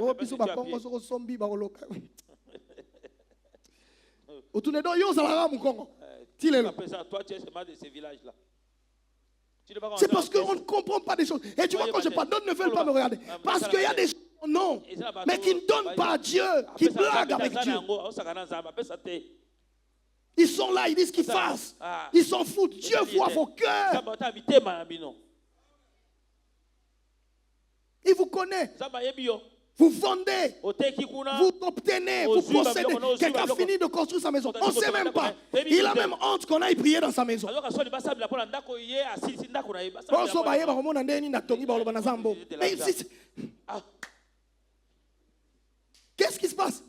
Oh, puis ça va pas encore sur sombi baroloka. Autour de yo ça va mon Congo. Toi tu es seulement de ces villages là. C'est parce qu'on ne comprend pas des choses. Et tu vois quand je parle, d'autres ne veulent pas me regarder. Parce qu'il y a des choses non, mais qui ne donnent pas à Dieu, qui blaguent avec Dieu. Ils sont là, ils disent qu'ils fassent. Ils s'en foutent. Dieu voit vos cœurs. Il vous connaît. Vous vendez. Vous obtenez. Vous possédez. Quelqu'un a fini de construire sa maison. On ne sait même pas. Il a même honte qu'on aille prier dans sa maison. Mais qu'est-ce qui se passe?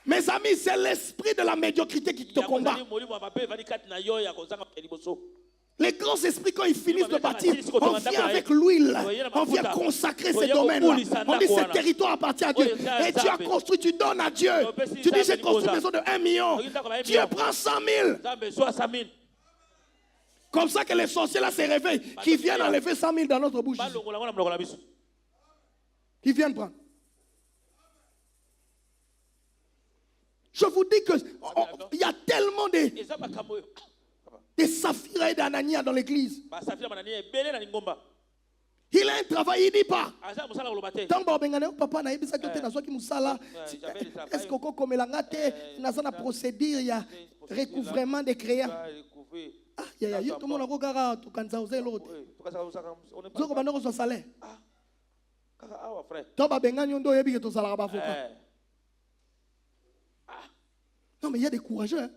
Mes amis, c'est l'esprit de la médiocrité qui te combat. Les grands esprits, quand ils finissent de bâtir, on vient avec l'huile, on vient consacrer ces domaines-là. On dit ce territoire appartient à Dieu. Et tu as construit, tu donnes à Dieu. Tu dis j'ai construit une maison de 1 million. Dieu prend 100 000. Comme ça que les sorciers là se réveillent, qui viennent enlever 100 000 dans notre bouche. Qui viennent prendre. Je vous dis que il y a tellement des saphirs et d'anania dans l'église. Il a un travail, il dit pas. Tant que papa n'a pas que tu qui musala. Est-ce qu'on comme l'angate n'a pas procédure, il y a recouvrement des créants. Ah, il y a tout le monde a regardé tout quand ça osé l'autre. Donc on a reçu salaire. Tant que benga nyondo yebi que ton salaire va faire. Non, mais il y a des courageux. Hein.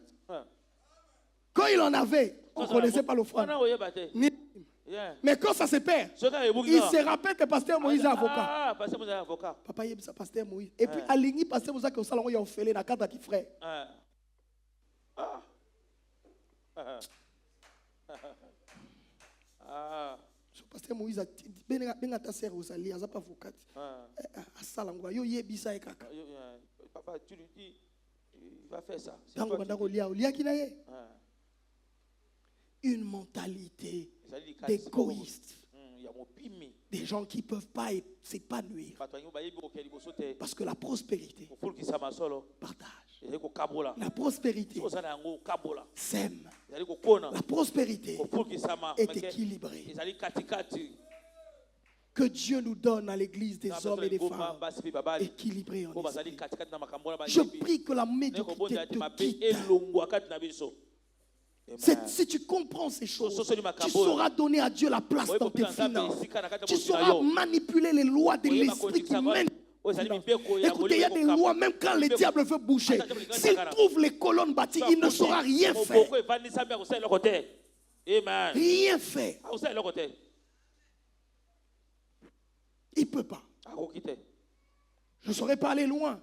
Quand il en avait, on ne connaissait pas l'offrande. Mais quand ça se perd, il se rappelle que Pasteur Moïse est avocat. Papa, il y a Pasteur Moïse. Et puis, à l'ingui, Pasteur Moïse, au salon, il a offert la carte à qui frère. Pasteur Moïse a dit, ben ta sœur aux alliés, elle n'a pas avocat. À Salangwa, yo yebisa et kaka. Papa, tu lui dis. Il va faire ça. Une mentalité d'égoïste. Des gens qui ne peuvent pas s'épanouir. Parce que la prospérité partage. La prospérité sème. La prospérité est équilibrée. Que Dieu nous donne à l'église des hommes et des femmes équilibrés en esprit. Je prie que la médiocrité te quitte. Si tu comprends ces choses, tu sauras donner à Dieu la place dans tes finances. Tu sauras manipuler les lois de l'esprit qui mènent. Écoutez, il y a des lois, même quand le diable veut bouger, s'il trouve les colonnes bâties, il ne saura rien faire. Rien faire. Il ne peut pas. Je ne saurais pas aller loin.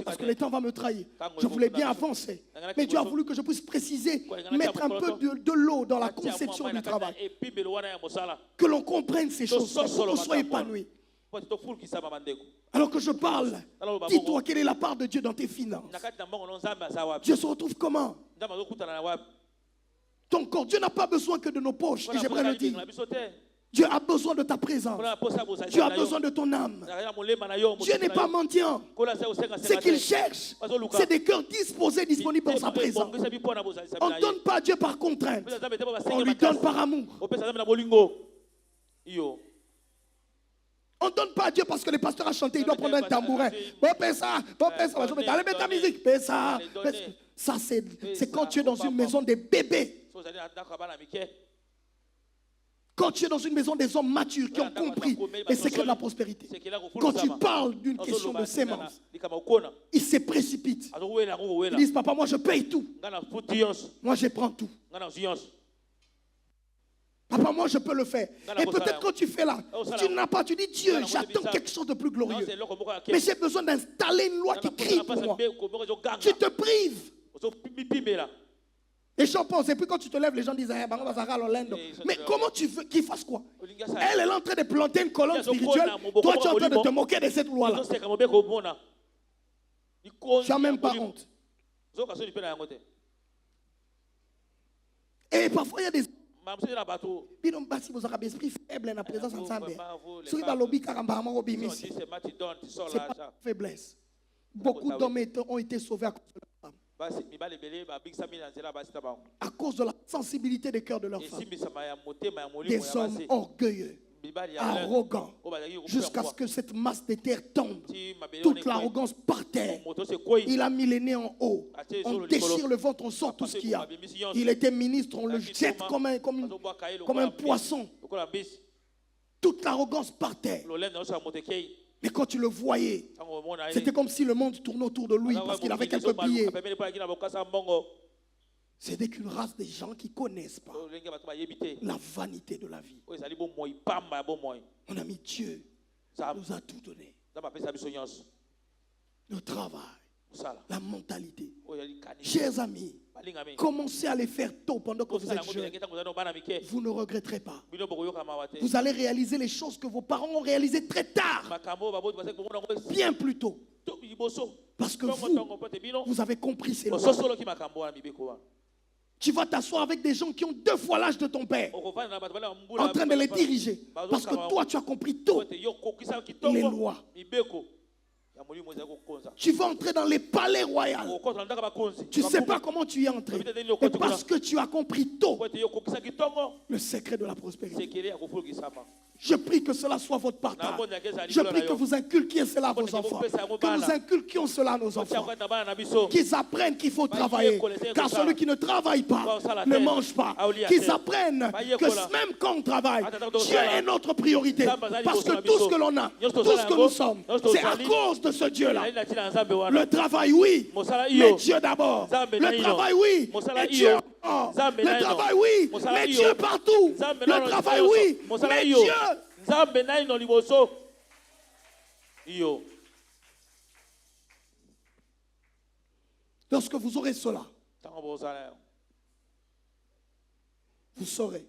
Parce que le temps va me trahir. Je voulais bien avancer. Mais Dieu a voulu que je puisse préciser, mettre un peu de l'eau dans la conception du travail. Que l'on comprenne ces choses, que l'on soit épanoui. Alors que je parle, dis-toi quelle est la part de Dieu dans tes finances. Dieu se retrouve comment? Ton corps, Dieu n'a pas besoin que de nos poches. Et j'aimerais le dire. Dieu a besoin de ta présence. Dieu a besoin de ton âme. Dieu n'est pas mendiant. Ce qu'il cherche, c'est des cœurs disposés, disponibles pour sa présence. On ne donne pas à Dieu par contrainte. On lui donne par amour. On ne donne pas à Dieu parce que le pasteur a chanté, il doit prendre un tambourin. Allez, mets ta musique. Ça, c'est quand tu es dans une maison des bébés. Quand tu es dans une maison des hommes matures qui ont compris les secrets de la prospérité. Quand tu parles d'une question de sémence, ils se précipitent. Ils disent, papa, moi je paye tout. Moi je prends tout. Papa, moi je peux le faire. Et peut-être quand tu fais là, tu n'as pas, tu dis, Dieu, j'attends quelque chose de plus glorieux. Mais j'ai besoin d'installer une loi qui crie pour moi. Tu te prives. Les gens pensent, et puis quand tu te lèves, les gens disent, mais comment tu veux qu'il fasse quoi? Elle est en train de planter une colonne spirituelle. Toi, tu es en train de te moquer de cette loi-là. Tu n'as même pas honte. Et parfois, il y a des... Si vous avez esprit faible dans la présence ensemble, c'est pas faiblesse. Beaucoup d'hommes ont été sauvés à cause de leur femme. À cause de la sensibilité des cœurs de leurs femmes. Des hommes orgueilleux, arrogants, jusqu'à ce que cette masse de terre tombe. Toute l'arrogance par terre. Il a mis les nez en haut. On déchire le ventre, on sort tout ce qu'il y a. Il était ministre, on le jette comme un poisson. Toute l'arrogance par terre. Mais quand tu le voyais, c'était comme si le monde tournait autour de lui parce qu'il avait quelques billets. C'était qu'une race de gens qui ne connaissent pas la vanité de la vie. Mon ami, Dieu nous a tout donné. Le travail, la mentalité. Chers amis, commencez à les faire tôt pendant que vous êtes jeunes. Vous ne regretterez pas. Vous allez réaliser les choses que vos parents ont réalisées très tard. Bien plus tôt. Parce que vous avez compris ces lois. Tu vas t'asseoir avec des gens qui ont 2 fois l'âge de ton père, en train de les diriger. Parce que toi, tu as compris tôt les lois. Tu vas entrer dans les palais royaux. Tu ne sais pas comment tu y es entré. Et parce que tu as compris tôt le secret de la prospérité. Je prie que cela soit votre partage. Je prie que vous inculquiez cela à vos enfants. Que nous inculquions cela à nos enfants. Qu'ils apprennent qu'il faut travailler. Car celui qui ne travaille pas ne mange pas. Qu'ils apprennent que même quand on travaille, Dieu est notre priorité. Parce que tout ce que l'on a, tout ce que nous sommes, c'est à cause de ce Dieu-là. Le travail, oui, mais Dieu d'abord. Le travail, oui, mais Dieu d'abord. Le travail, oui, mais Dieu partout. Le travail, oui, mais Dieu. Lorsque vous aurez cela, vous saurez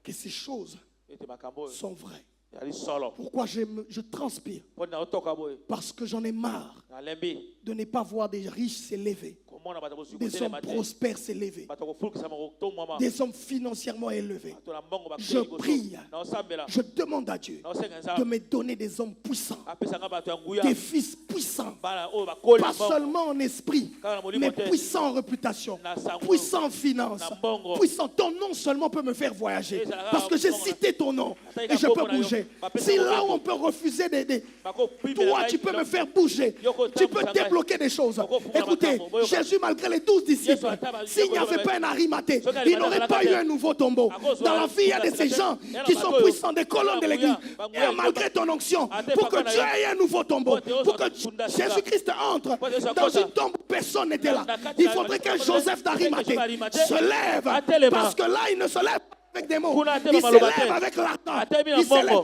que ces choses sont vraies. Pourquoi je transpire? Parce que j'en ai marre de ne pas voir des riches s'élever, des hommes prospères s'élever, des hommes financièrement élevés. Je prie, je demande à Dieu de me donner des hommes puissants, des fils puissants, pas seulement en esprit, mais puissants en réputation, puissants en finance, puissants. Ton nom seulement peut me faire voyager, parce que j'ai cité ton nom et je peux bouger. Si là où on peut refuser toi tu peux me faire bouger, tu peux débloquer des choses. Écoutez, Jésus malgré les 12 disciples, s'il n'y avait pas un Arimathée, il n'aurait pas eu un nouveau tombeau. Dans la vie il y a de ces gens qui sont puissants, des colonnes de l'église. Et malgré ton onction, pour que Dieu ait un nouveau tombeau, pour que Jésus-Christ entre dans une tombe où personne n'était là, il faudrait qu'un Joseph d'Arimathée se lève, parce que là il ne se lève pas avec des mots, il s'élève avec l'argent. Il s'élève.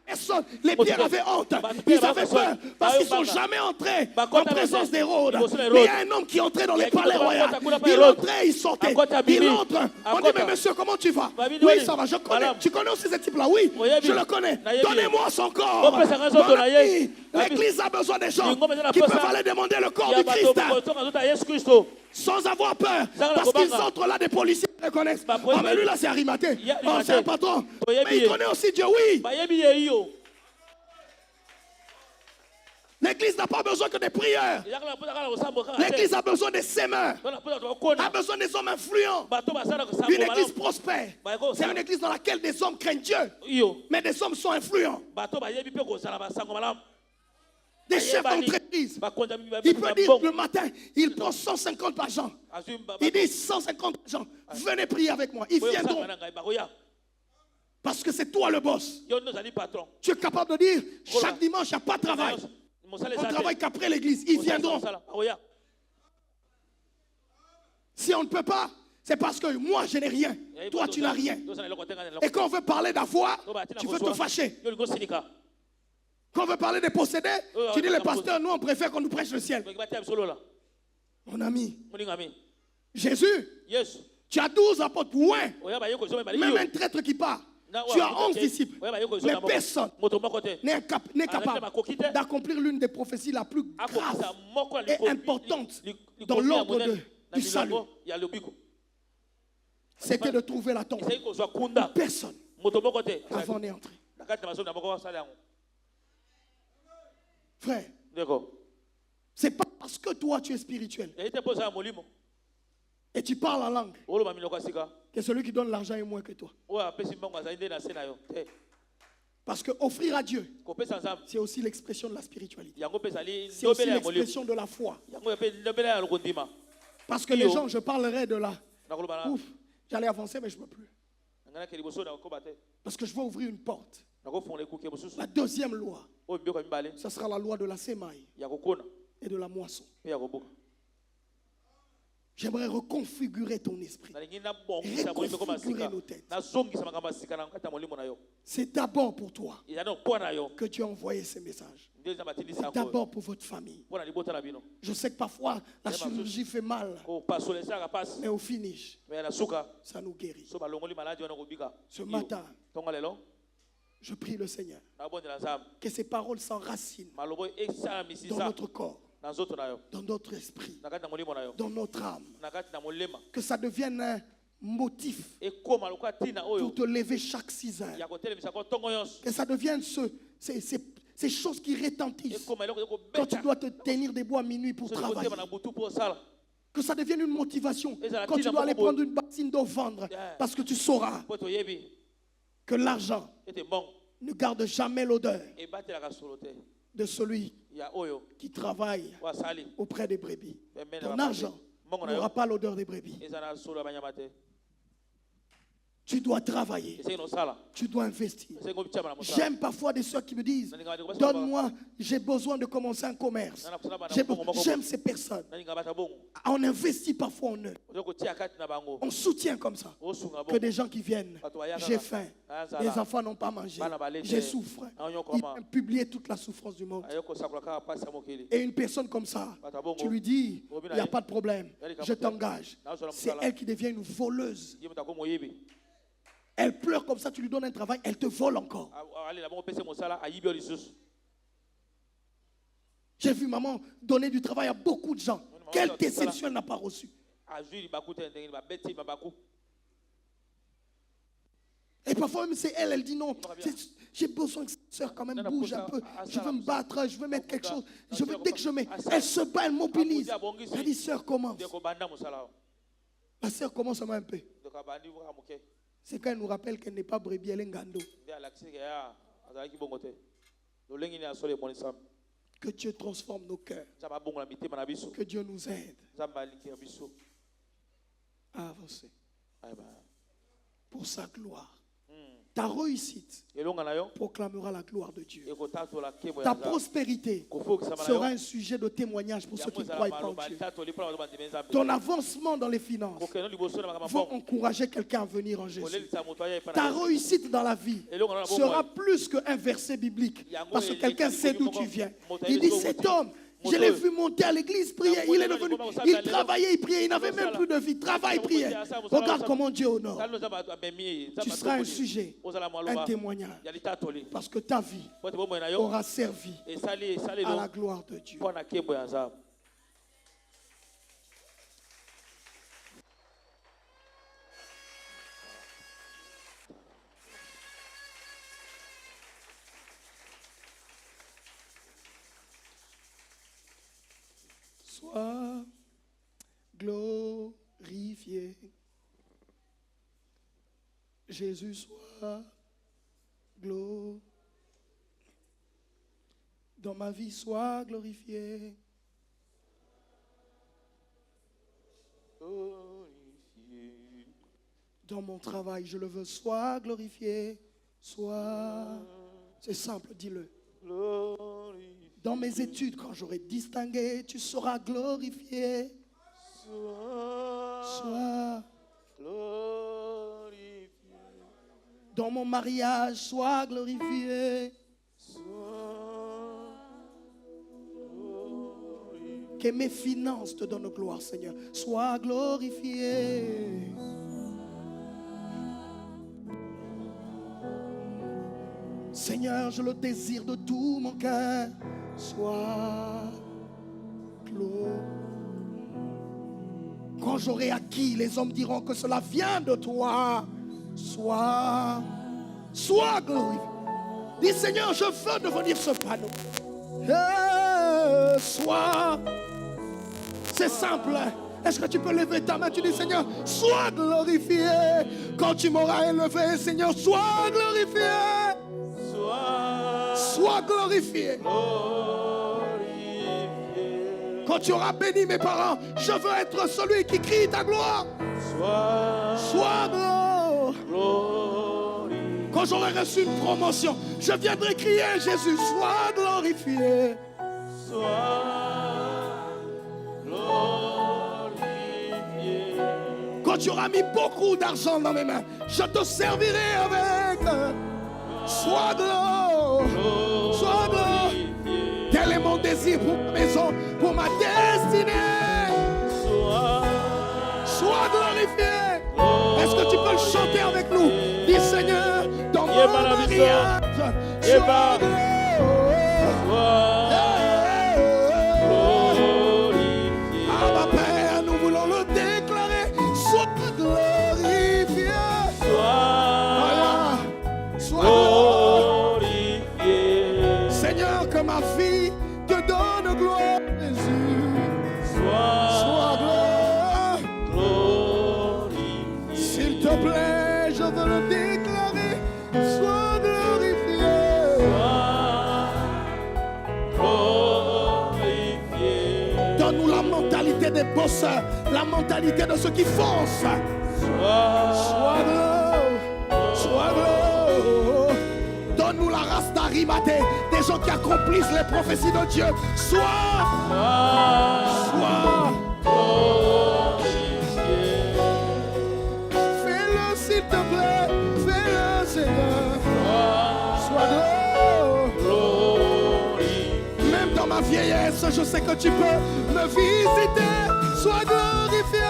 Personne, les pierres avaient honte. Ils avaient peur parce qu'ils ne sont jamais entrés en présence d'Hérode. Mais il y a un homme qui entrait dans les palais royaux. Il entrait, il sortait. Il entre. On dit, mais monsieur, comment tu vas? Oui, ça va, je connais. Tu connais aussi ce type-là? Oui, je le connais. Donnez-moi son corps. L'église a besoin des gens qui peuvent aller demander le corps du Christ. sans avoir peur. Parce qu'ils entrent là, des policiers reconnaissent. Ah, mais lui là, c'est Arimathée. Oh, c'est un patron. Mais il connaît aussi Dieu, oui. L'église n'a pas besoin que des prieurs. L'église a besoin des sémeurs. A besoin des hommes influents. Une église prospère. C'est une église dans laquelle des hommes craignent Dieu. Mais des hommes sont influents. Des chefs d'entreprise. Il peut dire le matin, il prend 150 agents. Il dit 150 agents, venez prier avec moi. Ils viendront. Parce que c'est toi le boss. Tu es capable de dire, chaque dimanche, il n'y a pas de travail. On travaille qu'après l'église. Ils viendront. Si on ne peut pas, c'est parce que moi, je n'ai rien. Toi, tu n'as rien. Et quand on veut parler d'affaire, tu veux te fâcher. Quand on veut parler des possédés, tu dis les pasteurs, nous, on préfère qu'on nous prêche le ciel. Mon ami, Jésus, tu as 12 apôtres, ouais. Même un traître qui part. Tu as 11 disciples, mais personne n'est capable d'accomplir l'une des prophéties la plus grave et importante dans l'ordre du salut. C'était de trouver la tombe. Personne avant n'est entré. Frère, c'est pas parce que toi tu es spirituel et tu parles en langue que celui qui donne l'argent est moins que toi. Parce que offrir à Dieu, c'est aussi l'expression de la spiritualité. C'est aussi l'expression de la foi. Parce que les gens, je parlerai de là. Ouf, j'allais avancer, mais je ne peux plus. Parce que je veux ouvrir une porte. La deuxième loi, ce sera la loi de la sémaille et de la moisson. J'aimerais reconfigurer ton esprit, reconfigurer nos têtes. C'est d'abord pour toi que tu as envoyé ces messages. C'est d'abord pour votre famille. Je sais que parfois la chirurgie fait mal, mais au finish, ça nous guérit. Ce matin, je prie le Seigneur que ces paroles s'enracinent dans notre corps, dans notre esprit, dans notre âme, que ça devienne un motif pour te lever chaque 6 heures, que ça devienne ces choses qui retentissent quand tu dois te tenir debout à minuit pour travailler, que ça devienne une motivation quand tu dois aller prendre une bassine d'eau vendre, parce que tu sauras que l'argent ne garde jamais l'odeur de celui qui travaille auprès des brebis. Ton argent n'aura pas l'odeur des brebis. Tu dois travailler. Tu dois investir. J'aime parfois des soeurs qui me disent, donne-moi, j'ai besoin de commencer un commerce. J'aime ces personnes. On investit parfois en eux. On soutient comme ça que des gens qui viennent, j'ai faim, les enfants n'ont pas mangé, j'ai souffert. Ils peuvent publier toute la souffrance du monde. Et une personne comme ça, tu lui dis, il n'y a pas de problème, je t'engage. C'est elle qui devient une voleuse. Elle pleure comme ça, tu lui donnes un travail, elle te vole encore. J'ai vu maman donner du travail à beaucoup de gens. Quelle déception elle n'a pas reçue. Et parfois même c'est elle, elle dit non, j'ai besoin que cette soeur quand même bouge un peu. Je veux me battre, je veux mettre quelque chose. Dès que je mets, elle se bat, elle mobilise. Elle dit, sœur, commence. La sœur commence un peu. C'est quand elle nous rappelle qu'elle n'est pas brebis, elle est ngando. Que Dieu transforme nos cœurs. Que Dieu nous aide à avancer pour sa gloire. Ta réussite proclamera la gloire de Dieu. Ta prospérité sera un sujet de témoignage pour ceux qui ne croient pas en Dieu. Ton avancement dans les finances va encourager quelqu'un à venir en Jésus. Ta réussite dans la vie sera plus qu'un verset biblique. Parce que quelqu'un sait d'où tu viens. Il dit, cet homme, je l'ai vu monter à l'église, prier. Il est devenu, il travaillait, il priait. Il n'avait même plus de vie. Travail, priait. Regarde comment Dieu honore. Tu seras un sujet, un témoignage. Parce que ta vie aura servi à la gloire de Dieu. sois glorifié. Jésus soit glorifié. Dans ma vie, sois glorifié. Dans mon travail, je le veux, sois glorifié. Sois. C'est simple, dis-le. Dans mes études, quand j'aurai distingué, tu seras glorifié. Sois glorifié. Dans mon mariage, sois glorifié. Que mes finances te donnent gloire, Seigneur. Sois glorifié. Seigneur, je le désire de tout mon cœur. Sois glorifié. Quand j'aurai acquis, les hommes diront que cela vient de toi. Sois glorifié. Dis, Seigneur, je veux devenir ce panneau. Sois. C'est simple. Est-ce que tu peux lever ta main? Tu dis, Seigneur, sois glorifié. Quand tu m'auras élevé, Seigneur, sois glorifié. Sois glorifié. Quand tu auras béni mes parents, je veux être celui qui crie ta gloire. Sois glorifié. Quand j'aurai reçu une promotion, je viendrai crier, Jésus, sois glorifié. Quand tu auras mis beaucoup d'argent dans mes mains, je te servirai avec. Sois glorifié. Sois glorifié. Tel est mon désir pour ma maison, pour ma destinée. Sois glorifié. Est-ce que tu peux le chanter avec nous? Dis, Seigneur, dans mon mariage, sois glorifié. Ah, ma Père, nous voulons le déclarer. Sois glorifié. Sois glorifié. Seigneur, que ma fille te donne gloire, Jésus. Sois glorifié. S'il te plaît, je veux le déclarer. Sois glorifié. Donne-nous la mentalité des bosseurs, la mentalité de ceux qui foncent. Sois glorifié. Donne-nous la race d'Arimathée, des gens qui accomplissent les prophéties de Dieu. Sois glorifié. Fais-le s'il te plaît, fais-le Seigneur. Sois glorifié. Même dans ma vieillesse, je sais que tu peux me visiter. Sois glorifié.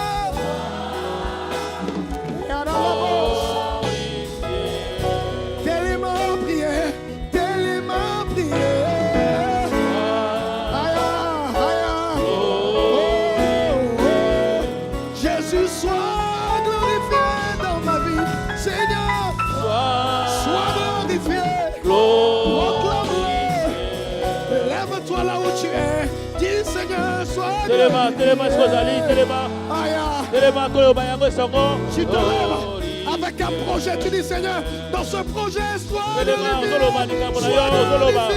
Jésus, sois glorifié dans ma vie. Seigneur, sois glorifié. Proclame-le. Lève-toi là où tu es. Dis, Seigneur, sois glorifié. Tu te lèves avec un projet. Tu dis, Seigneur, dans ce projet, sois glorifié. Sois glorifié.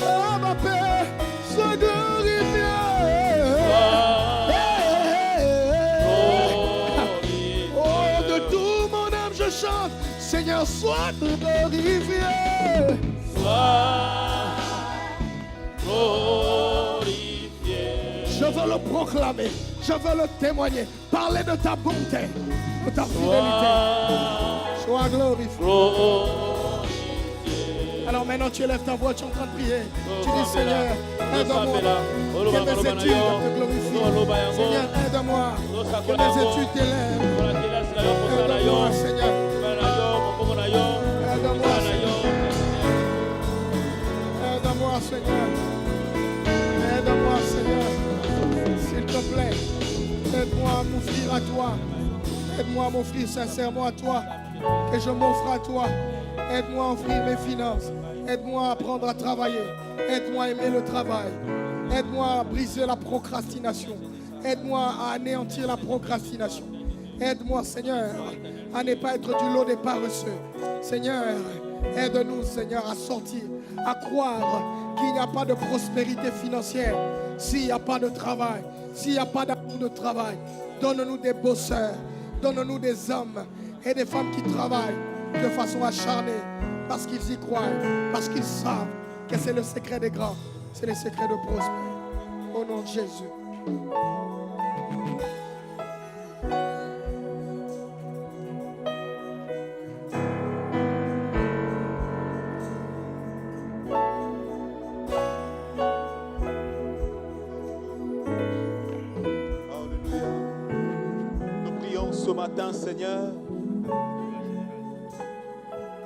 Ah, ma Père, sois glorifié. Oh, de tout mon âme je chante. Seigneur, sois glorifié. Je veux le proclamer, je veux le témoigner, parler de ta bonté, de ta fidélité. Sois glorifié. Alors maintenant tu élèves ta voix, tu es en train de prier. Tu dis, Seigneur, aide-moi que mes études te glorifient. Seigneur, aide-moi que mes études t'élèvent. Aide-moi, Seigneur. Aide-moi, Seigneur. Aide-moi, Seigneur. Aide-moi, Seigneur. S'il te plaît, aide-moi à m'offrir à toi. Aide-moi à m'offrir sincèrement à toi. Que je m'offre à toi. Aide-moi à offrir mes finances. Aide-moi à apprendre à travailler. Aide-moi à aimer le travail. Aide-moi à briser la procrastination. Aide-moi à anéantir la procrastination. Aide-moi, Seigneur, à ne pas être du lot des paresseux. Seigneur, aide-nous, Seigneur, à sortir, à croire qu'il n'y a pas de prospérité financière s'il n'y a pas de travail, s'il n'y a pas d'amour de travail. Donne-nous des bosseurs, donne-nous des hommes et des femmes qui travaillent de façon acharnée parce qu'ils y croient, parce qu'ils savent que c'est le secret des grands, c'est le secret de prospérer. Au nom de Jésus. Ce matin, Seigneur,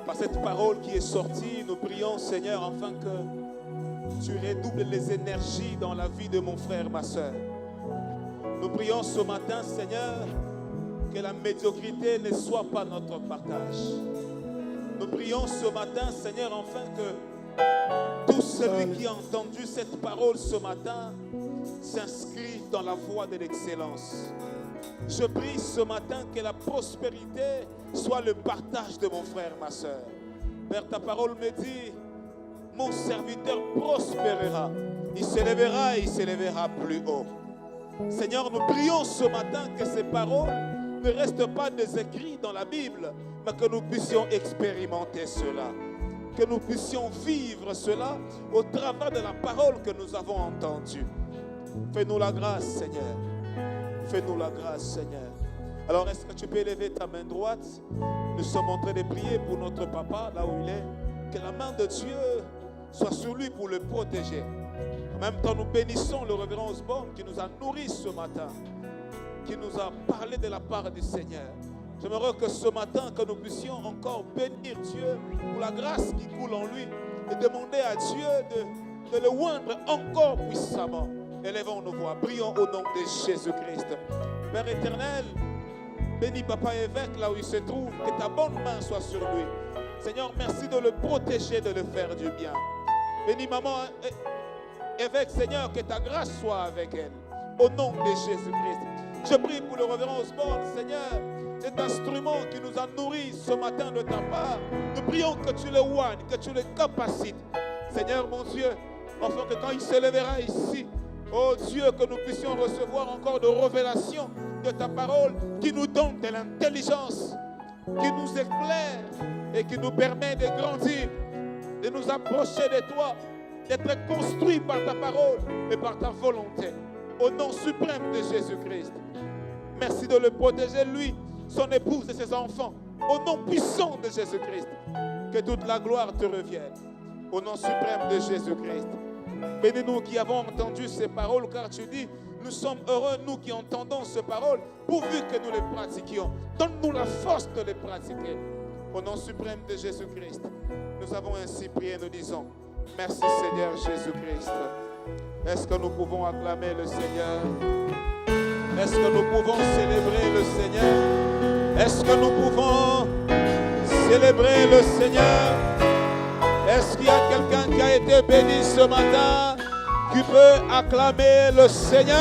par cette parole qui est sortie, nous prions, Seigneur, afin que tu redoubles les énergies dans la vie de mon frère, ma soeur. Nous prions ce matin, Seigneur, que la médiocrité ne soit pas notre partage. Nous prions ce matin, Seigneur, afin que tout celui qui a entendu cette parole ce matin s'inscrive dans la voie de l'excellence. Je prie ce matin que la prospérité soit le partage de mon frère, ma soeur. Père, ta parole me dit, mon serviteur prospérera. Il s'élèvera et il s'élèvera plus haut. Seigneur, nous prions ce matin que ces paroles ne restent pas des écrits dans la Bible, mais que nous puissions expérimenter cela. Que nous puissions vivre cela au travers de la parole que nous avons entendue. Fais-nous la grâce, Seigneur. Fais-nous la grâce, Seigneur. Alors, est-ce que tu peux élever ta main droite? Nous sommes en train de prier pour notre papa, là où il est. Que la main de Dieu soit sur lui pour le protéger. En même temps, nous bénissons le révérend Osborne qui nous a nourris ce matin, qui nous a parlé de la part du Seigneur. J'aimerais que ce matin, que nous puissions encore bénir Dieu pour la grâce qui coule en lui et demander à Dieu de le oindre encore puissamment. Élevons nos voix, prions au nom de Jésus-Christ. Père éternel, bénis papa évêque là où il se trouve, que ta bonne main soit sur lui. Seigneur, merci de le protéger, de le faire du bien. Bénis maman évêque, Seigneur, que ta grâce soit avec elle. Au nom de Jésus-Christ. Je prie pour le révérend Osborne, Seigneur, cet instrument qui nous a nourris ce matin de ta part. Nous prions que tu le oignes, que tu le capacites. Seigneur mon Dieu, afin que quand il s'élèvera ici, oh Dieu, que nous puissions recevoir encore de révélations de ta parole qui nous donne de l'intelligence, qui nous éclaire et qui nous permet de grandir, de nous approcher de toi, d'être construits par ta parole et par ta volonté. Au nom suprême de Jésus-Christ. Merci de le protéger, lui, son épouse et ses enfants. Au nom puissant de Jésus-Christ. Que toute la gloire te revienne. Au nom suprême de Jésus-Christ. Bénis-nous qui avons entendu ces paroles, car tu dis, nous sommes heureux, nous qui entendons ces paroles, pourvu que nous les pratiquions. Donne-nous la force de les pratiquer. Au nom suprême de Jésus-Christ, nous avons ainsi prié, nous disons, merci Seigneur Jésus-Christ. Est-ce que nous pouvons acclamer le Seigneur? Est-ce que nous pouvons célébrer le Seigneur? Est-ce que nous pouvons célébrer le Seigneur? Est-ce qu'il y a quelqu'un qui a été béni ce matin qui peut acclamer le Seigneur?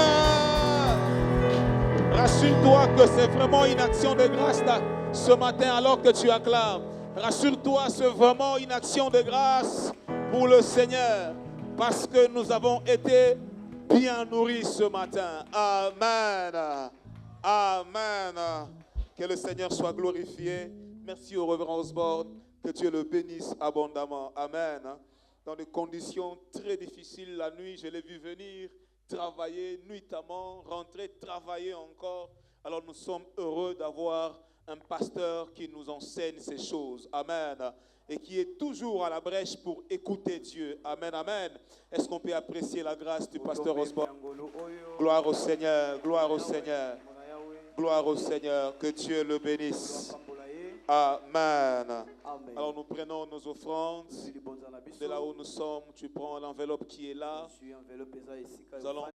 Rassure-toi que c'est vraiment une action de grâce là, ce matin alors que tu acclames. Rassure-toi, c'est vraiment une action de grâce pour le Seigneur parce que nous avons été bien nourris ce matin. Amen. Amen. Que le Seigneur soit glorifié. Merci au révérend Osborne. Que Dieu le bénisse abondamment. Amen. Dans des conditions très difficiles, la nuit, je l'ai vu venir, travailler nuitamment, rentrer, travailler encore. Alors nous sommes heureux d'avoir un pasteur qui nous enseigne ces choses. Amen. Et qui est toujours à la brèche pour écouter Dieu. Amen, amen. Est-ce qu'on peut apprécier la grâce du pasteur Osborne? Gloire au Seigneur, gloire au Seigneur. Gloire au Seigneur. Que Dieu le bénisse. Amen. Alors nous prenons nos offrandes. De là où nous sommes, tu prends l'enveloppe qui est là. Nous allons